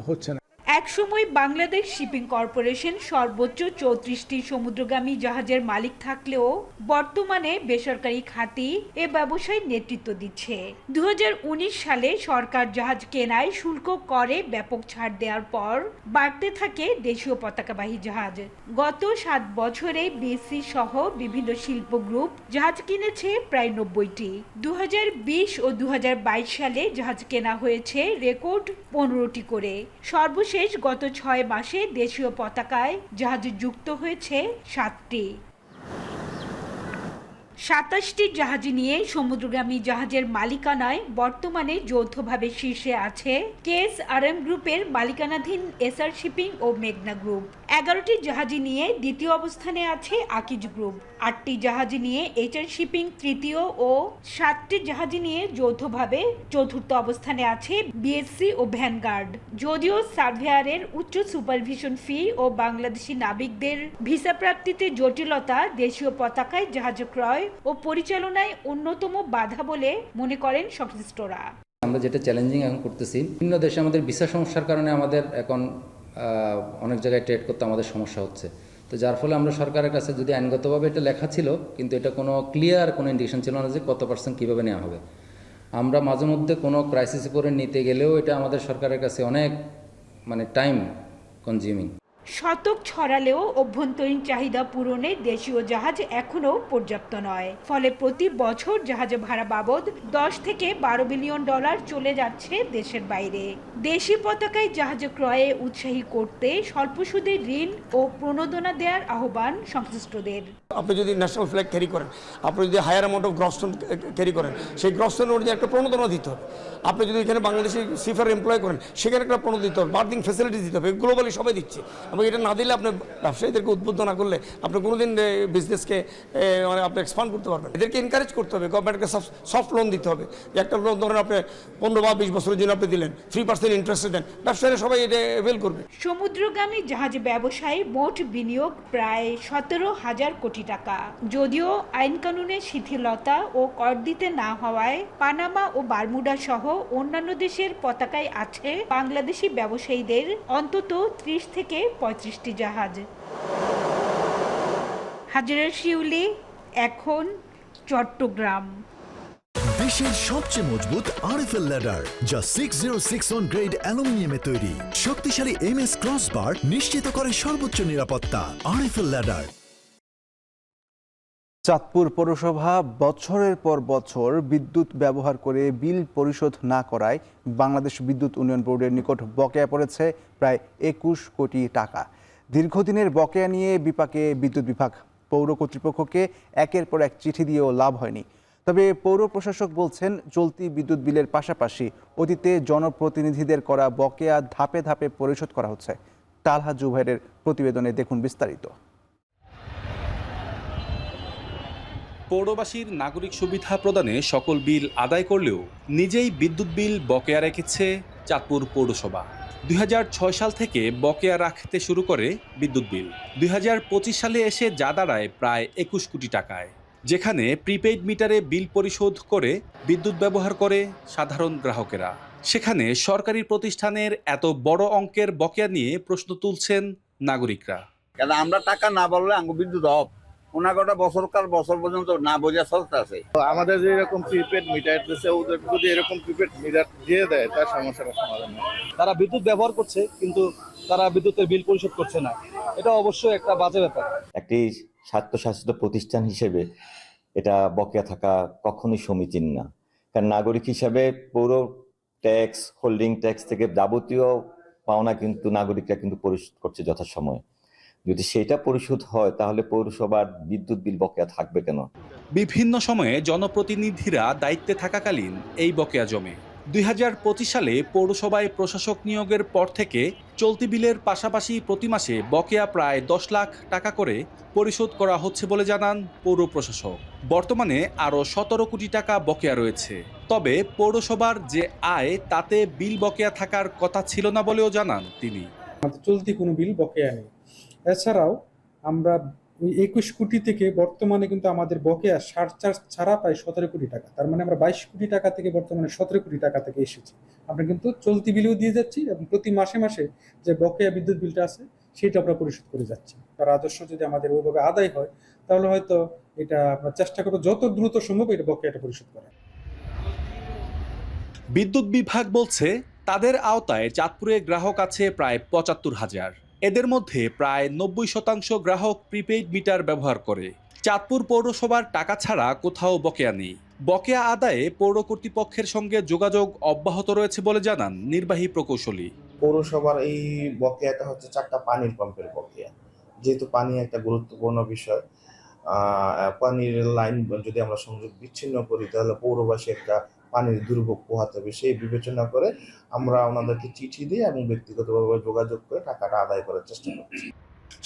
হচ্ছে না। একসময় বাংলাদেশ শিপিং কর্পোরেশন সর্বোচ্চ 34টি সমুদ্রগামী জাহাজের মালিক থাকলেও বর্তমানে বেসরকারি খাতই এ ব্যবসায় নেতৃত্ব দিচ্ছে। 2019 সালে সরকার জাহাজ কেনায় শুল্ক করে ব্যাপক ছাড় দেওয়ার পর বাড়তে থাকে দেশীয় পতাকাবাহী জাহাজ। গত 7 বছরে বিএসসি সহ বিভিন্ন শিল্প গ্রুপ জাহাজ কিনেছে প্রায় 90টি। 2020 ও 2022 সালে জাহাজ কেনা হয়েছে রেকর্ড 15টি করে। সর্বশেষ গত 6 মাসে দেশীয় পতাকায় জাহাজ যুক্ত হয়েছে 7টি। 27টি জাহাজ নিয়ে সমুদ্রগামী জাহাজের মালিকানায় বর্তমানে যৌথভাবে শীর্ষে আছে KSRM গ্রুপের মালিকানাধীন এসআর শিপিং ও মেঘনা গ্রুপ। 11টি জাহাজ নিয়ে দ্বিতীয় অবস্থানে আছে আকিজ গ্রুপ। 8টি জাহাজ নিয়ে এইচআর শিপিং তৃতীয় ও 7টি জাহাজ নিয়ে যৌথভাবে চতুর্থ অবস্থানে আছে বিএসসি ও ভ্যানগার্ড। যদিও সার্ভেয়ারের উচ্চ সুপারভিশন ফি ও বাংলাদেশি নাবিকদের ভিসা প্রাপ্তিতে জটিলতা দেশীয় পতাকায় জাহাজ ক্রয় ও পরিচালনায় অন্যতম বাধা বলে মনে করেন সংশ্লিষ্টরা। আমরা যেটা চ্যালেঞ্জিং এখন করতেছি, বিভিন্ন দেশে আমাদের ভিসা সমস্যার কারণে আমাদের এখন অনেক জায়গায় ট্রেড করতে আমাদের সমস্যা হচ্ছে। তো যার ফলে আমরা সরকারের কাছে, যদি আইনগতভাবে এটা লেখা ছিল কিন্তু এটা কোনো ক্লিয়ার কোনো ইন্ডিকেশন ছিল না যে কত % কীভাবে নেওয়া হবে। আমরা মাঝে মধ্যে কোনো ক্রাইসিসে পরে নিতে গেলেও এটা আমাদের সরকারের কাছে অনেক টাইম কনজিউমিং। শতক ছড়ালেও অভ্যন্তরীণ চাহিদা পূরণে দেশীয় জাহাজ এখনও পর্যাপ্ত নয়। ফলে প্রতি বছর জাহাজ ভাড়া বাবদ 10 থেকে 12 বিলিয়ন ডলার চলে যাচ্ছে দেশের বাইরে। দেশি পতাকায় জাহাজ ক্রয়ে উৎসাহী করতে স্বল্প সুদে ঋণ ও প্রণোদনা দেওয়ার আহ্বান সংশ্লিষ্টদের। আপনি যদি ন্যাশনাল ফ্ল্যাগ ক্যারি করেন, আপনি যদি হায়ার অ্যামাউন্ট অফ গ্রসটন ক্যারি করেন, সেই গ্রসটন অনুযায়ী একটা প্রণোদনা দিতে হবে। আপনি যদি এখানে বাংলাদেশি সিফার এমপ্লয় করেন, সেখানে একটা প্রণোদনা দিতে হবে, বার্থিং ফ্যাসিলিটি দিতে হবে। গ্লোবালি সবাই দিচ্ছে, এবং এটা না দিলে আপনি ব্যবসায়ীদেরকে উদ্বুদ্ধ না করলে আপনি কোনোদিন বিজনেসকে আপনি এক্সপান্ড করতে পারবেন। এদেরকে এনকারেজ করতে হবে, গভর্নমেন্টকে সফট লোন দিতে হবে। একটা লোন ধরেন আপনি 15 বা 20 বছরের জন্য আপনি দিলেন, 3% ইন্টারেস্টে দেন, ব্যবসায়ীরা সবাই এটা অ্যাভেল করবে। সমুদ্রগামী জাহাজ ব্যবসায় মোট বিনিয়োগ প্রায় 17,000 কোটি টাকা। যদিও আইন কানুনের শিথিলতা ও কর দিতে না হওয়ায় পানামা ও বারমুডা সহ অন্যান্য দেশের পতাকায় আছে বাংলাদেশি ব্যবসায়ীদের অন্তত 30 থেকে 35টি জাহাজ। হাজরা শিউলি, এখন, চট্টগ্রাম। দেশের সবচেয়ে মজবুত RFL ল্যাডার, যা 6061 গ্রেড অ্যালুমিনিয়ামে তৈরি। শক্তিশালী MS ক্রসবার নিশ্চিত করে সর্বোচ্চ নিরাপত্তা। RFL ladder. চাঁদপুর পৌরসভা বছরের পর বছর বিদ্যুৎ ব্যবহার করে বিল পরিশোধ না করায় বাংলাদেশ বিদ্যুৎ উন্নয়ন বোর্ডের নিকট বকেয়া পড়েছে প্রায় 21 কোটি টাকা। দীর্ঘদিনের বকেয়া নিয়ে বিপাকে বিদ্যুৎ বিভাগ। পৌর কর্তৃপক্ষকে একের পর এক চিঠি দিয়েও লাভ হয়নি। তবে পৌর প্রশাসক বলছেন, চলতি বিদ্যুৎ বিলের পাশাপাশি অতীতে জনপ্রতিনিধিদের করা বকেয়া ধাপে ধাপে পরিশোধ করা হচ্ছে। তালহা জুবাইরের প্রতিবেদনে দেখুন বিস্তারিত। পৌরবাসীর নাগরিক সুবিধা প্রদানে সকল বিল আদায় করলেও নিজেই বিদ্যুৎ বিল বকেয়া রেখেছে চাঁদপুর পৌরসভা। 2006 সাল থেকে বকেয়া রাখতে শুরু করে বিদ্যুৎ বিল। 2025 সালে এসে যা দাঁড়ায় প্রায় 21 কোটি টাকায়, যেখানে প্রিপেইড মিটারে বিল পরিশোধ করে বিদ্যুৎ ব্যবহার করে সাধারণ গ্রাহকেরা। সেখানে সরকারি প্রতিষ্ঠানের এত বড় অঙ্কের বকেয়া নিয়ে প্রশ্ন তুলছেন নাগরিকরা। আমরা টাকা না বললে বিদ্যুৎ অফ, ওনাগোটা বছরকার বছর পর্যন্ত না বোঝা চলতে আছে। আমাদের যে এরকম প্রিপেড মিটার দিচ্ছে, ওদের যদি এরকম প্রিপেড মিটার দিয়ে দেয় তার সমস্যাটা সমাধান হয়। তারা বিদ্যুৎ ব্যবহার করছে কিন্তু তারা বিদ্যুতের বিল পরিশোধ করছে না, এটা অবশ্যই একটা বাজে ব্যাপার। একটি স্বায়ত্তশাসিত প্রতিষ্ঠান হিসেবে এটা বকেয়া থাকা কখনোই সমীচীন না, কারণ নাগরিক হিসাবে পৌর ট্যাক্স, হোল্ডিং ট্যাক্স থেকে যাবতীয় পাওনা কিন্তু নাগরিকরা কিন্তু পরিশোধ করছে যথাসময়ে। যদি সেটা পরিশোধ হয় তাহলে পৌরসভার বিদ্যুৎ বিল বকেয়া থাকবে কেন? বিভিন্ন সময়ে জনপ্রতিনিধিরা দায়িত্বে থাকাকালীন এই বকেয়া জমে। 2025 সালে পৌরসভায় প্রশাসক নিয়োগের পর থেকে চলতি বিলের পাশাপাশি প্রতি মাসে বকেয়া প্রায় 10 লাখ টাকা করে পরিশোধ করা হচ্ছে বলে জানান পৌর প্রশাসক। বর্তমানে আরও 17 কোটি টাকা বকেয়া রয়েছে। তবে পৌরসভার যে আয় তাতে বিল বকেয়া থাকার কথা ছিল না বলেও জানান তিনি। চলতি কোনো বিল বকেয়া নেই। এছাড়াও আমরা 21 কোটি থেকে বর্তমানে কিন্তু আমাদের বকেয়া সারচার্জ ছাড়া প্রায় 17 কোটি টাকা, তার মানে আমরা 22 কোটি টাকা থেকে বর্তমানে 17 কোটি টাকা থেকে এসেছি। আমরা কিন্তু চলতি বিলও দিয়ে যাচ্ছি এবং প্রতি মাসে মাসে যে বকেয়া বিদ্যুৎ বিলটা আছে সেটা আমরা পরিশোধ করে যাচ্ছি। তার আদর্শ যদি আমাদের ওইভাবে আদায় হয় তাহলে হয়তো এটা আমরা চেষ্টা করবো যত দ্রুত সম্ভব এটা বকেয়াটা পরিশোধ করা। বিদ্যুৎ বিভাগ বলছে তাদের আওতায় চাঁদপুরে গ্রাহক আছে প্রায় 75,000। এদের মধ্যে প্রায় 90% গ্রাহক প্রিপেইড মিটার ব্যবহার করে। চাঁদপুর পৌরসভার টাকা ছাড়া কোথাও বকেয়া নেই। বকেয়া আদায়ে পৌর কর্তৃপক্ষের সঙ্গে যোগাযোগ অব্যাহত রয়েছে বলে জানান নির্বাহী প্রকৌশলী। পৌরসভার এই বকেয়াটা হচ্ছে 4টা পানির পাম্পের বকেয়া। যেহেতু পানি একটা গুরুত্বপূর্ণ বিষয়, পানির লাইন যদি আমরা সংযোগ বিচ্ছিন্ন করি তাহলে পৌরবাসী একটা পানির দুর্ভোগ পোহাতে হবে। সেই বিবেচনা করে আমরা ওনাদেরকে চিঠি দিয়ে এবং ব্যক্তিগতভাবে যোগাযোগ করে টাকাটা আদায় করার চেষ্টা করছি।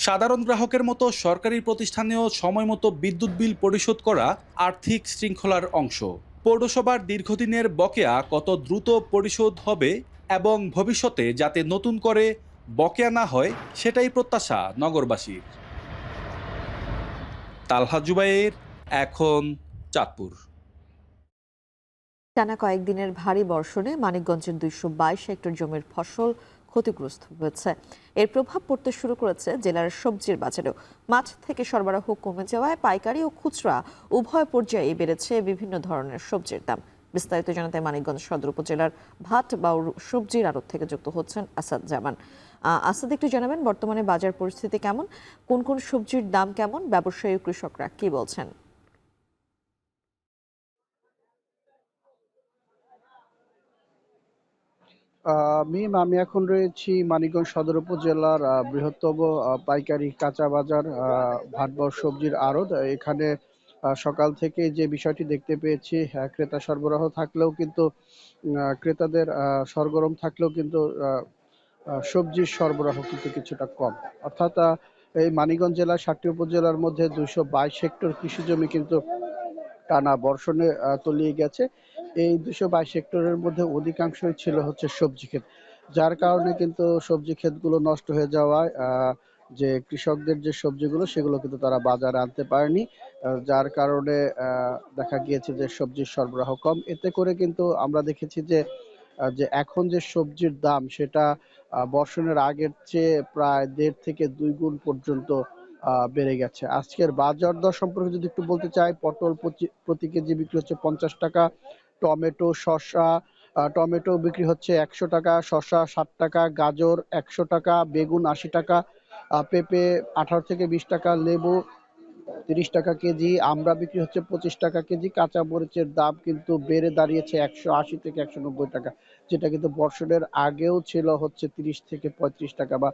সাধারণ গ্রাহকের মতো সরকারি প্রতিষ্ঠানেও সময় মতো বিদ্যুৎ বিল পরিশোধ করা আর্থিক শৃঙ্খলার অংশ। পৌরসভার দীর্ঘদিনের বকেয়া কত দ্রুত পরিশোধ হবে এবং ভবিষ্যতে যাতে নতুন করে বকেয়া না হয় সেটাই প্রত্যাশা নগরবাসীর। তালহা জুবাইর, এখন চাঁদপুর। টানা কয়েকদিনের ভারী বর্ষণে মানিকগঞ্জের 222 হেক্টর জমির ফসল ক্ষতিগ্রস্ত হয়েছে। এর প্রভাব পড়তে শুরু করেছে জেলার সবজির বাজারেও। মাঠ থেকে সরবরাহ কমে যাওয়ায় পাইকারি ও খুচরা উভয় পর্যায়ে বেড়েছে বিভিন্ন ধরনের সবজির দাম। বিস্তারিত জানাতে মানিকগঞ্জ সদর উপজেলার ভাট বাউর সবজির আড়ত থেকে যুক্ত হচ্ছেন আসাদ জামান। আসাদ, একটু জানাবেন বর্তমানে বাজার পরিস্থিতি কেমন, কোন কোন সবজির দাম কেমন, ব্যবসায়ী ও কৃষকরা কি বলছেন? আমি এখন রয়েছি মানিকগঞ্জ সদর উপজেলার বৃহত্তম পাইকারি কাঁচা বাজার ভাটবাউর সবজির আড়ত। এখানে সকাল থেকে যে বিষয়টি দেখতে পেয়েছি, ক্রেতা সরবরাহ থাকলেও কিন্তু ক্রেতাদের সরগরম থাকলেও কিন্তু সবজির সরবরাহ কিন্তু কিছুটা কম। অর্থাৎ এই মানিকগঞ্জ জেলার 7টি উপজেলার মধ্যে 222 হেক্টর কৃষি জমি কিন্তু টানা বর্ষণে তলিয়ে গেছে। এই 222 হেক্টরের মধ্যে অধিকাংশই ছিল হচ্ছে সবজি ক্ষেত, যার কারণে কিন্তু সবজি ক্ষেতগুলো নষ্ট হয়ে যাওয়ায় যে কৃষকদের যে সবজিগুলো সেগুলো কিন্তু তারা বাজারে আনতে পারেনি, যার কারণে দেখা গিয়েছে যে সবজির সরবরাহ কম। এতে করে কিন্তু আমরা দেখেছি যে এখন যে সবজির দাম সেটা বর্ষণের আগের চেয়ে প্রায় 1.5 থেকে 2 গুণ পর্যন্ত বেড়ে গেছে। আজকের বাজার দর সম্পর্কে যদি একটু বলতে চাই, পটল প্রতি কেজি বিক্রি হচ্ছে 50 টাকা, টমেটো বিক্রি হচ্ছে 100 টাকা, শসা 60 টাকা, গাজর 100 টাকা, বেগুন 80 টাকা, পেঁপে 18 থেকে 20 টাকা, লেবু 30 টাকা কেজি, আমড়া বিক্রি হচ্ছে 25 টাকা কেজি। কাঁচা মরিচের দাম কিন্তু বেড়ে দাঁড়িয়েছে 180 থেকে 190 টাকা, যেটা কিন্তু বর্ষণের আগেও ছিল হচ্ছে 30 থেকে 35 টাকা বা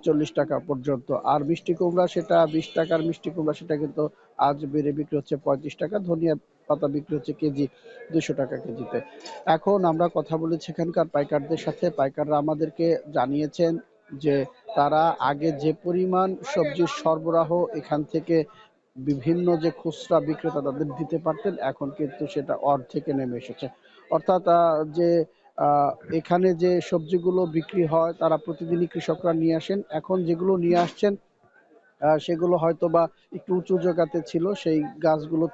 40 টাকা পর্যন্ত। আর মিষ্টি কুমড়া সেটা 20 টাকার মিষ্টি কুমড়া সেটা কিন্তু আজ বেড়ে বিক্রি হচ্ছে 35 টাকা। ধনিয়া পাতা বিক্রি হচ্ছে কেজি 200 টাকা কেজিতে। এখন আমরা কথা বলেছি এখানকার পাইকারদের সাথে। পাইকাররা আমাদেরকে জানিয়েছেন যে তারা আগে যে পরিমাণ সবজির সরবরাহ এখান থেকে বিভিন্ন যে খুচরা বিক্রেতা তাদের দিতে পারতেন, এখন কিন্তু সেটা অর্ধেকে নেমে এসেছে। অর্থাৎ যে এখানে যে সবজিগুলো বিক্রি হয় তারা প্রতিদিনই কৃষকরা নিয়ে আসেন, এখন যেগুলো নিয়ে আসছেন সেগুলো হয়তো বা একটু উঁচু জায়গাতে ছিল, সেই গাছগুলো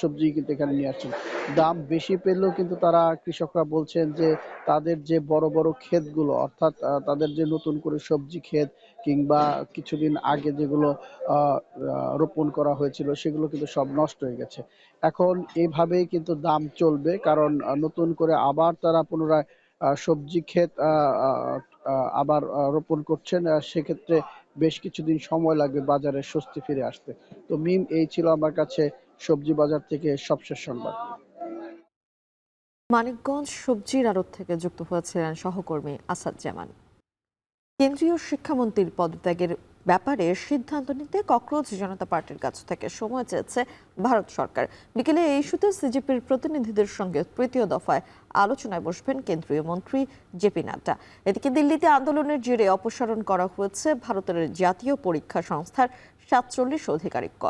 সবজি কিন্তু এখানে নিয়ে আসছেন। দাম বেশি পেলেও কিন্তু তারা কৃষকরা বলছেন যে তাদের যে বড় বড় ক্ষেতগুলো, অর্থাৎ তাদের যে নতুন করে সবজি ক্ষেত কিংবা কিছুদিন আগে যেগুলো রোপণ করা হয়েছিল সেগুলো কিন্তু সব নষ্ট হয়ে গেছে। এখন এইভাবেই কিন্তু দাম চলবে, কারণ নতুন করে আবার তারা পুনরায় সবজি ক্ষেত আবার রোপণ করছেন। সেক্ষেত্রে বেশ কিছুদিন সময় লাগবে বাজারে স্বস্তি ফিরে আসতে। তো মিম, এই ছিল আমার কাছে সবজি বাজার থেকে সবশেষ সংবাদ। মানিকগঞ্জ সবজির আড়ত থেকে যুক্ত হয়েছিলেন সহকর্মী আসাদ জামান। কেন্দ্রীয় শিক্ষামন্ত্রীর পদত্যাগের ব্যাপারে সিদ্ধান্ত নিতে ককরোচ জনতা পার্টির কাছ থেকে সময় চেয়েছে ভারত সরকার। বিকেলে এই ইস্যুতে সিজেপির প্রতিনিধিদের সঙ্গে তৃতীয় দফায় আলোচনায় বসবেন কেন্দ্রীয় মন্ত্রী জেপি নাড্ডা। এদিকে দিল্লিতে আন্দোলনের জেরে অপসারণ করা হয়েছে ভারতের জাতীয় পরীক্ষা সংস্থার 47 আধিকারিক।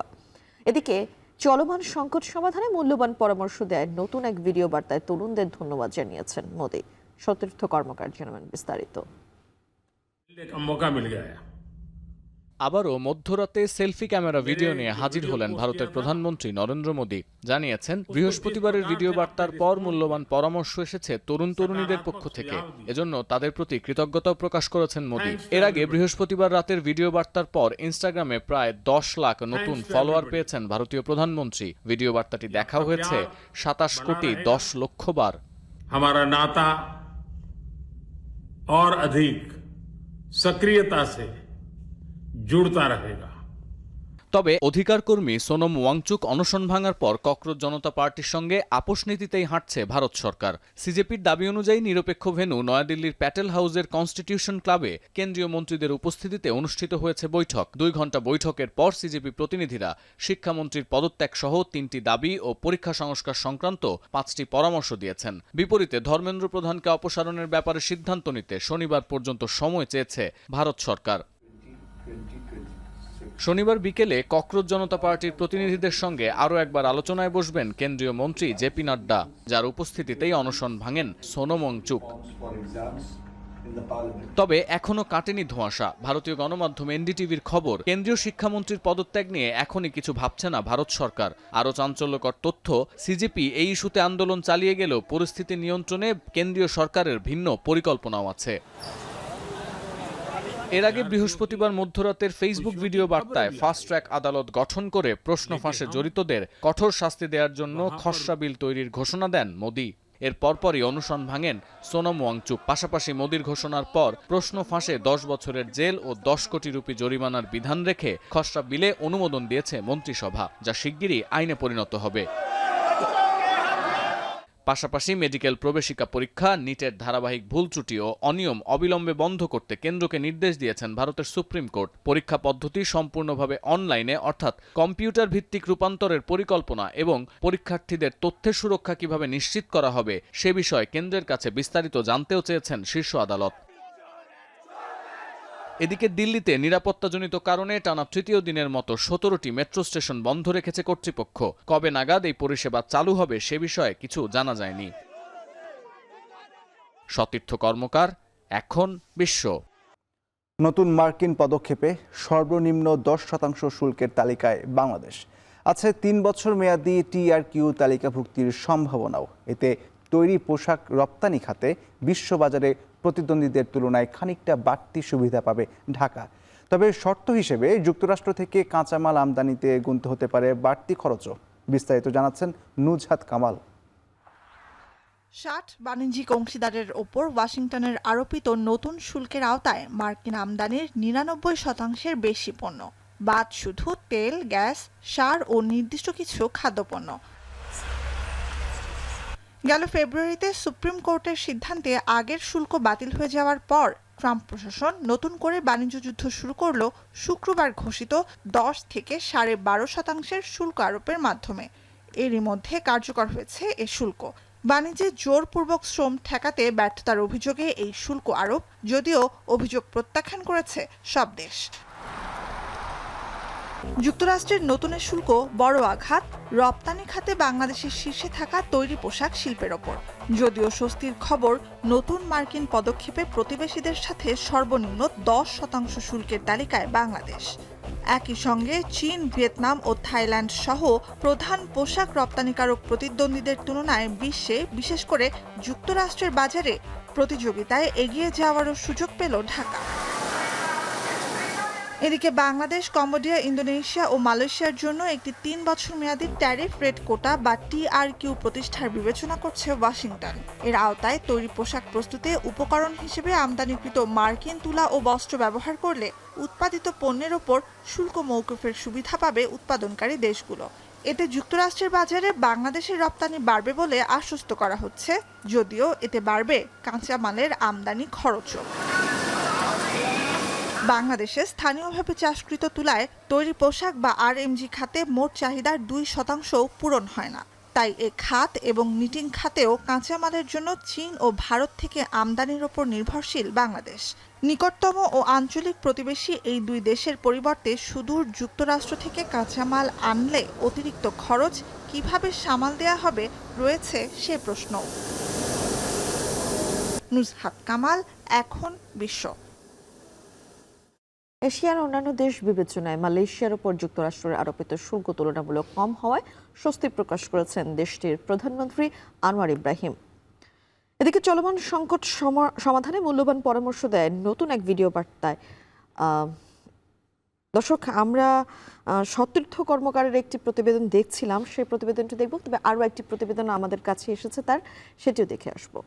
এদিকে চলমান সংকট সমাধানে মূল্যবান পরামর্শ দেয় নতুন এক ভিডিও বার্তায় তরুণদের ধন্যবাদ জানিয়েছেন মোদি। সতীর্থ কর্মকার জানাবেন বিস্তারিত। আবারও মধ্যরাতে সেলফি ক্যামেরা ভিডিও নিয়ে হাজির হলেন ভারতের প্রধানমন্ত্রী নরেন্দ্র মোদি। জানিয়েছেন, বৃহস্পতিবারের ভিডিও বার্তার পর মূল্যবান পরামর্শ এসেছে তরুণ তরুণীদের পক্ষ থেকে, এজন্য তাদের প্রতি কৃতজ্ঞতাও প্রকাশ করেছেন মোদি। এর আগে বৃহস্পতিবার রাতের ভিডিও বার্তার পর ইনস্টাগ্রামে প্রায় 10 লাখ নতুন ফলোয়ার পেয়েছেন ভারতীয় প্রধানমন্ত্রী। ভিডিও বার্তাটি দেখা হয়েছে 27 কোটি 10 লক্ষ বার। हमारा नाता और अधिक सक्रियता से जुड़ता रहेगा। তবে অধিকার কর্মী সোনম ওয়াংচুক অনশন ভাঙার পর ককরোচ জনতা পার্টির সঙ্গে আপোষ নীতিতেই হাঁটছে ভারত সরকার। সিজেপির দাবি অনুযায়ী নিরপেক্ষ ভেন্যু নয়াদিল্লির প্যাটেল হাউসের কনস্টিটিউশন ক্লাবে কেন্দ্রীয় মন্ত্রীদের উপস্থিতিতে অনুষ্ঠিত হয়েছে বৈঠক। 2 ঘণ্টা বৈঠকের পর সিজেপি প্রতিনিধিরা শিক্ষামন্ত্রীর পদত্যাগ সহ 3টি দাবি ও পরীক্ষা সংস্কার সংক্রান্ত 5টি পরামর্শ দিয়েছেন। বিপরীতে ধর্মেন্দ্র প্রধানকে অপসারণের ব্যাপারে সিদ্ধান্ত নিতে শনিবার পর্যন্ত সময় চেয়েছে ভারত সরকার। শনিবার বিকেলে ককরোচ জনতা পার্টির প্রতিনিধিদের সঙ্গে আরও একবার আলোচনায় বসবেন কেন্দ্রীয় মন্ত্রী জেপি নাড্ডা, যার উপস্থিতিতেই অনশন ভাঙেন সোনম ওয়াংচুক। তবে এখনো কাটেনি ধোঁয়াশা। ভারতীয় গণমাধ্যম এনডিটিভির খবর, কেন্দ্রীয় শিক্ষামন্ত্রীর পদত্যাগ নিয়ে এখনই কিছু ভাবছে না ভারত সরকার। আরও চাঞ্চল্যকর তথ্য, সিজেপি এই ইস্যুতে আন্দোলন চালিয়ে গেলেও পরিস্থিতি নিয়ন্ত্রণে কেন্দ্রীয় সরকারের ভিন্ন পরিকল্পনাও আছে। এর আগে বৃহস্পতিবার মধ্যরাতের ফেসবুক ভিডিও বার্তায় ফাস্ট ট্র্যাক আদালত গঠন করে প্রশ্ন ফাঁসে জড়িতদের কঠোর শাস্তি দেওয়ার জন্য খসড়া বিল তৈরির ঘোষণা দেন মোদি। এর পরপরই অনশন ভাঙেন সোনম ওয়াংচুক। পাশাপাশি মোদির ঘোষণার পর প্রশ্ন ফাঁসে 10 বছরের জেল ও 10 কোটি রুপি জরিমানার বিধান রেখে খসড়া বিলে অনুমোদন দিয়েছে মন্ত্রিসভা, যা শিগগিরই আইনে পরিণত হবে। পাশাপাশি মেডিকেল প্রবেশিকা পরীক্ষা, নিটের ধারাবাহিক ভুল ত্রুটি ও অনিয়ম অবিলম্বে বন্ধ করতে কেন্দ্রকে নির্দেশ দিয়েছেন ভারতের সুপ্রিম কোর্ট। পরীক্ষা পদ্ধতি সম্পূর্ণভাবে অনলাইনে অর্থাৎ কম্পিউটার ভিত্তিক রূপান্তরের পরিকল্পনা এবং পরীক্ষার্থীদের তথ্যের সুরক্ষা কিভাবে নিশ্চিত করা হবে সে বিষয়ে কেন্দ্রের কাছে বিস্তারিত জানতেও চেয়েছেন শীর্ষ আদালত। এদিকে দিল্লিতে নিরাপত্তাজনিত কারণে টানা 3য় দিনের মতো 17টি মেট্রো স্টেশন বন্ধ রেখেছে কর্তৃপক্ষ। কবে নাগাদ এই পরিষেবা চালু হবে সে বিষয়ে কিছু জানা যায়নি। সতীর্থ কর্মকার, এখন বিশ্ব। নতুন মার্কিন পদক্ষেপে সর্বনিম্ন 10% শুল্কের তালিকায় বাংলাদেশ। আছে 3 বছর মেয়াদী TRQ তালিকাভুক্তির সম্ভাবনাও। এতে তৈরি পোশাক রপ্তানি খাতে বিশ্ববাজারে প্রতিদ্বন্দ্বীদের তুলনায় খানিকটা বাড়তি সুবিধা পাবে ঢাকা। তবে শর্ত হিসেবে যুক্তরাষ্ট্র থেকে কাঁচামাল আমদানিতে গুনতে হতে পারে বাড়তি খরচও। বিস্তারিত জানাচ্ছেন নুজহাত কামাল। 60 বাণিজ্যিক অংশীদারের ওপর ওয়াশিংটনের আরোপিত নতুন শুল্কের আওতায় মার্কিন আমদানির 99% বেশি পণ্য, বাদ শুধু তেল, গ্যাস, সার ও নির্দিষ্ট কিছু খাদ্যপণ্য। গেল ফেব্রুয়ারিতে সুপ্রিম কোর্টের সিদ্ধান্তে আগের শুল্ক বাতিল হয়ে যাওয়ার পর ট্রাম্প প্রশাসন নতুন করে বাণিজ্য যুদ্ধ শুরু করল শুক্রবার ঘোষিত 10 থেকে 12.5% শুল্ক আরোপের মাধ্যমে। এরই মধ্যে কার্যকর হয়েছে এ শুল্ক। বাণিজ্যে জোরপূর্বক শ্রম ঠেকাতে ব্যর্থতার অভিযোগে এই শুল্ক আরোপ, যদিও অভিযোগ প্রত্যাখ্যান করেছে সব দেশ। যুক্তরাষ্ট্রের নতুন শুল্ক বড় আঘাত রপ্তানি খাতে বাংলাদেশের শীর্ষে থাকা তৈরি পোশাক শিল্পের ওপর। যদিও স্বস্তির খবর, নতুন মার্কিন পদক্ষেপে প্রতিবেশীদের সাথে সর্বনিম্ন 10% শুল্কের তালিকায় বাংলাদেশ। একই সঙ্গে চীন, ভিয়েতনাম ও থাইল্যান্ড সহ প্রধান পোশাক রপ্তানিকারক প্রতিদ্বন্দ্বীদের তুলনায় বিশ্বে, বিশেষ করে যুক্তরাষ্ট্রের বাজারে প্রতিযোগিতায় এগিয়ে যাওয়ারও সুযোগ পেল ঢাকা। এদিকে বাংলাদেশ, কম্বোডিয়া, ইন্দোনেশিয়া ও মালয়েশিয়ার জন্য একটি 3 বছর মেয়াদী ট্যারিফ রেট কোটা বা TRQ প্রতিষ্ঠার বিবেচনা করছে ওয়াশিংটন। এর আওতায় তৈরি পোশাক প্রস্তুতে উপকরণ হিসেবে আমদানিকৃত মার্কিন তুলা ও বস্ত্র ব্যবহার করলে উৎপাদিত পণ্যের ওপর শুল্ক মওকুফের সুবিধা পাবে উৎপাদনকারী দেশগুলো। এতে যুক্তরাষ্ট্রের বাজারে বাংলাদেশের রপ্তানি বাড়বে বলে আশ্বস্ত করা হচ্ছে, যদিও এতে বাড়বে কাঁচামালের আমদানি খরচও। বাংলাদেশে স্থানীয়ভাবে চাষকৃত তুলায় তৈরি পোশাক বা RMG খাতে মোট চাহিদার 2% পূরণ হয় না। তাই এ খাত এবং নিটিং খাতেও কাঁচামালের জন্য চীন ও ভারত থেকে আমদানির ওপর নির্ভরশীল বাংলাদেশ। নিকটতম ও আঞ্চলিক প্রতিবেশী এই দুই দেশের পরিবর্তে সুদূর যুক্তরাষ্ট্র থেকে কাঁচামাল আনলে অতিরিক্ত খরচ কিভাবে সামাল দেয়া হবে রয়েছে সে প্রশ্ন। নুজহাত কামাল, এখন বিশ্ব। এশিয়ার অন্যান্য দেশ বিবেচনায় মালয়েশিয়ার উপর যুক্তরাষ্ট্রের আরোপিত শুল্ক তুলনামূলক কম হওয়ায় স্বস্তি প্রকাশ করেছেন দেশটির প্রধানমন্ত্রী আনোয়ার ইব্রাহিম। এদিকে চলমান সংকট সমাধানে মূল্যবান পরামর্শ দেয় নতুন এক ভিডিও বার্তায়। দর্শক, আমরা সতীর্থ কর্মকারের একটি প্রতিবেদন দেখছিলাম, সেই প্রতিবেদনটি দেখব, তবে আরও একটি প্রতিবেদন আমাদের কাছে এসেছে সেটিও দেখে আসবো।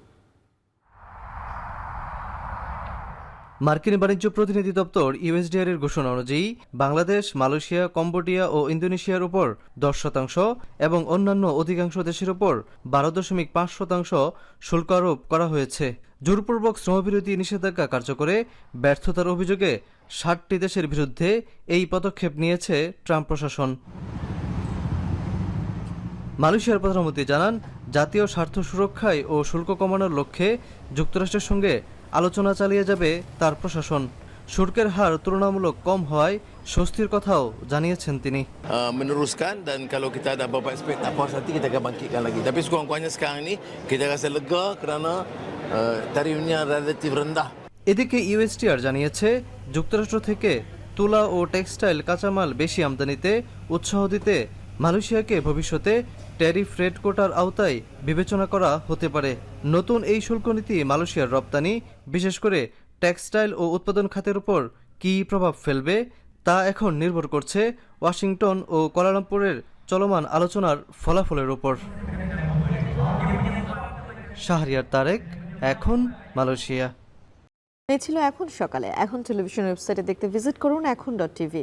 মার্কিন বাণিজ্য প্রতিনিধি দপ্তর USTR এর ঘোষণা অনুযায়ী বাংলাদেশ, মালয়েশিয়া, কম্বোডিয়া ও ইন্দোনেশিয়ার উপর 10% এবং অন্যান্য অধিকাংশ দেশের উপর 12.5% শুল্ক আরোপ করা হয়েছে। জোরপূর্বক শ্রমবিরতি নিষেধাজ্ঞা কার্যকরে ব্যর্থতার অভিযোগে 60টি দেশের বিরুদ্ধে এই পদক্ষেপ নিয়েছে ট্রাম্প প্রশাসন। মালয়েশিয়ার প্রধানমন্ত্রী জানান, জাতীয় স্বার্থ সুরক্ষায় ও শুল্ক কমানোর লক্ষ্যে যুক্তরাষ্ট্রের সঙ্গে আলোচনা চালিয়ে যাবে তার প্রশাসন। শুল্কের হার তুলনামূলক কম হওয়ায় স্বস্তির কথাও জানিয়েছেন তিনি। Meneruskan dan kalau kita ada beberapa aspek tak puas hati kita akan bangkitkan lagi. Tapi sekurang-kurangnya sekarang ni kita rasa lega kerana tarifnya relatif rendah. এদিকে USTR জানিয়েছে, যুক্তরাষ্ট্র থেকে তুলা ও টেক্সটাইল কাঁচামাল বেশি আমদানিতে উৎসাহ দিতে মালয়েশিয়াকে ভবিষ্যতে ট্যারিফ রেট কোটার আওতায় বিবেচনা করা হতে পারে। নতুন এই শুল্ক নীতি মালয়েশিয়ার রপ্তানি, বিশেষ করে টেক্সটাইল ও উৎপাদন খাতের উপর কী প্রভাব ফেলবে তা এখন নির্ভর করছে ওয়াশিংটন ও কুয়ালালামপুরের চলমান আলোচনার ফলাফলের উপর। শাহরিয়ার তারেক, এখন মালয়েশিয়া। এই ছিল এখন সকালে। এখন টেলিভিশন ওয়েবসাইটে দেখতে ভিজিট করুন এখন.tv।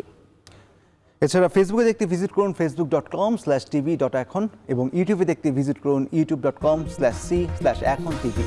এছাড়া ফেসবুকে দেখতে ভিজিট করুন facebook.com/tv.এখন এবং ইউটিউবে দেখতে ভিজিট করুন youtube.com/c/echontv।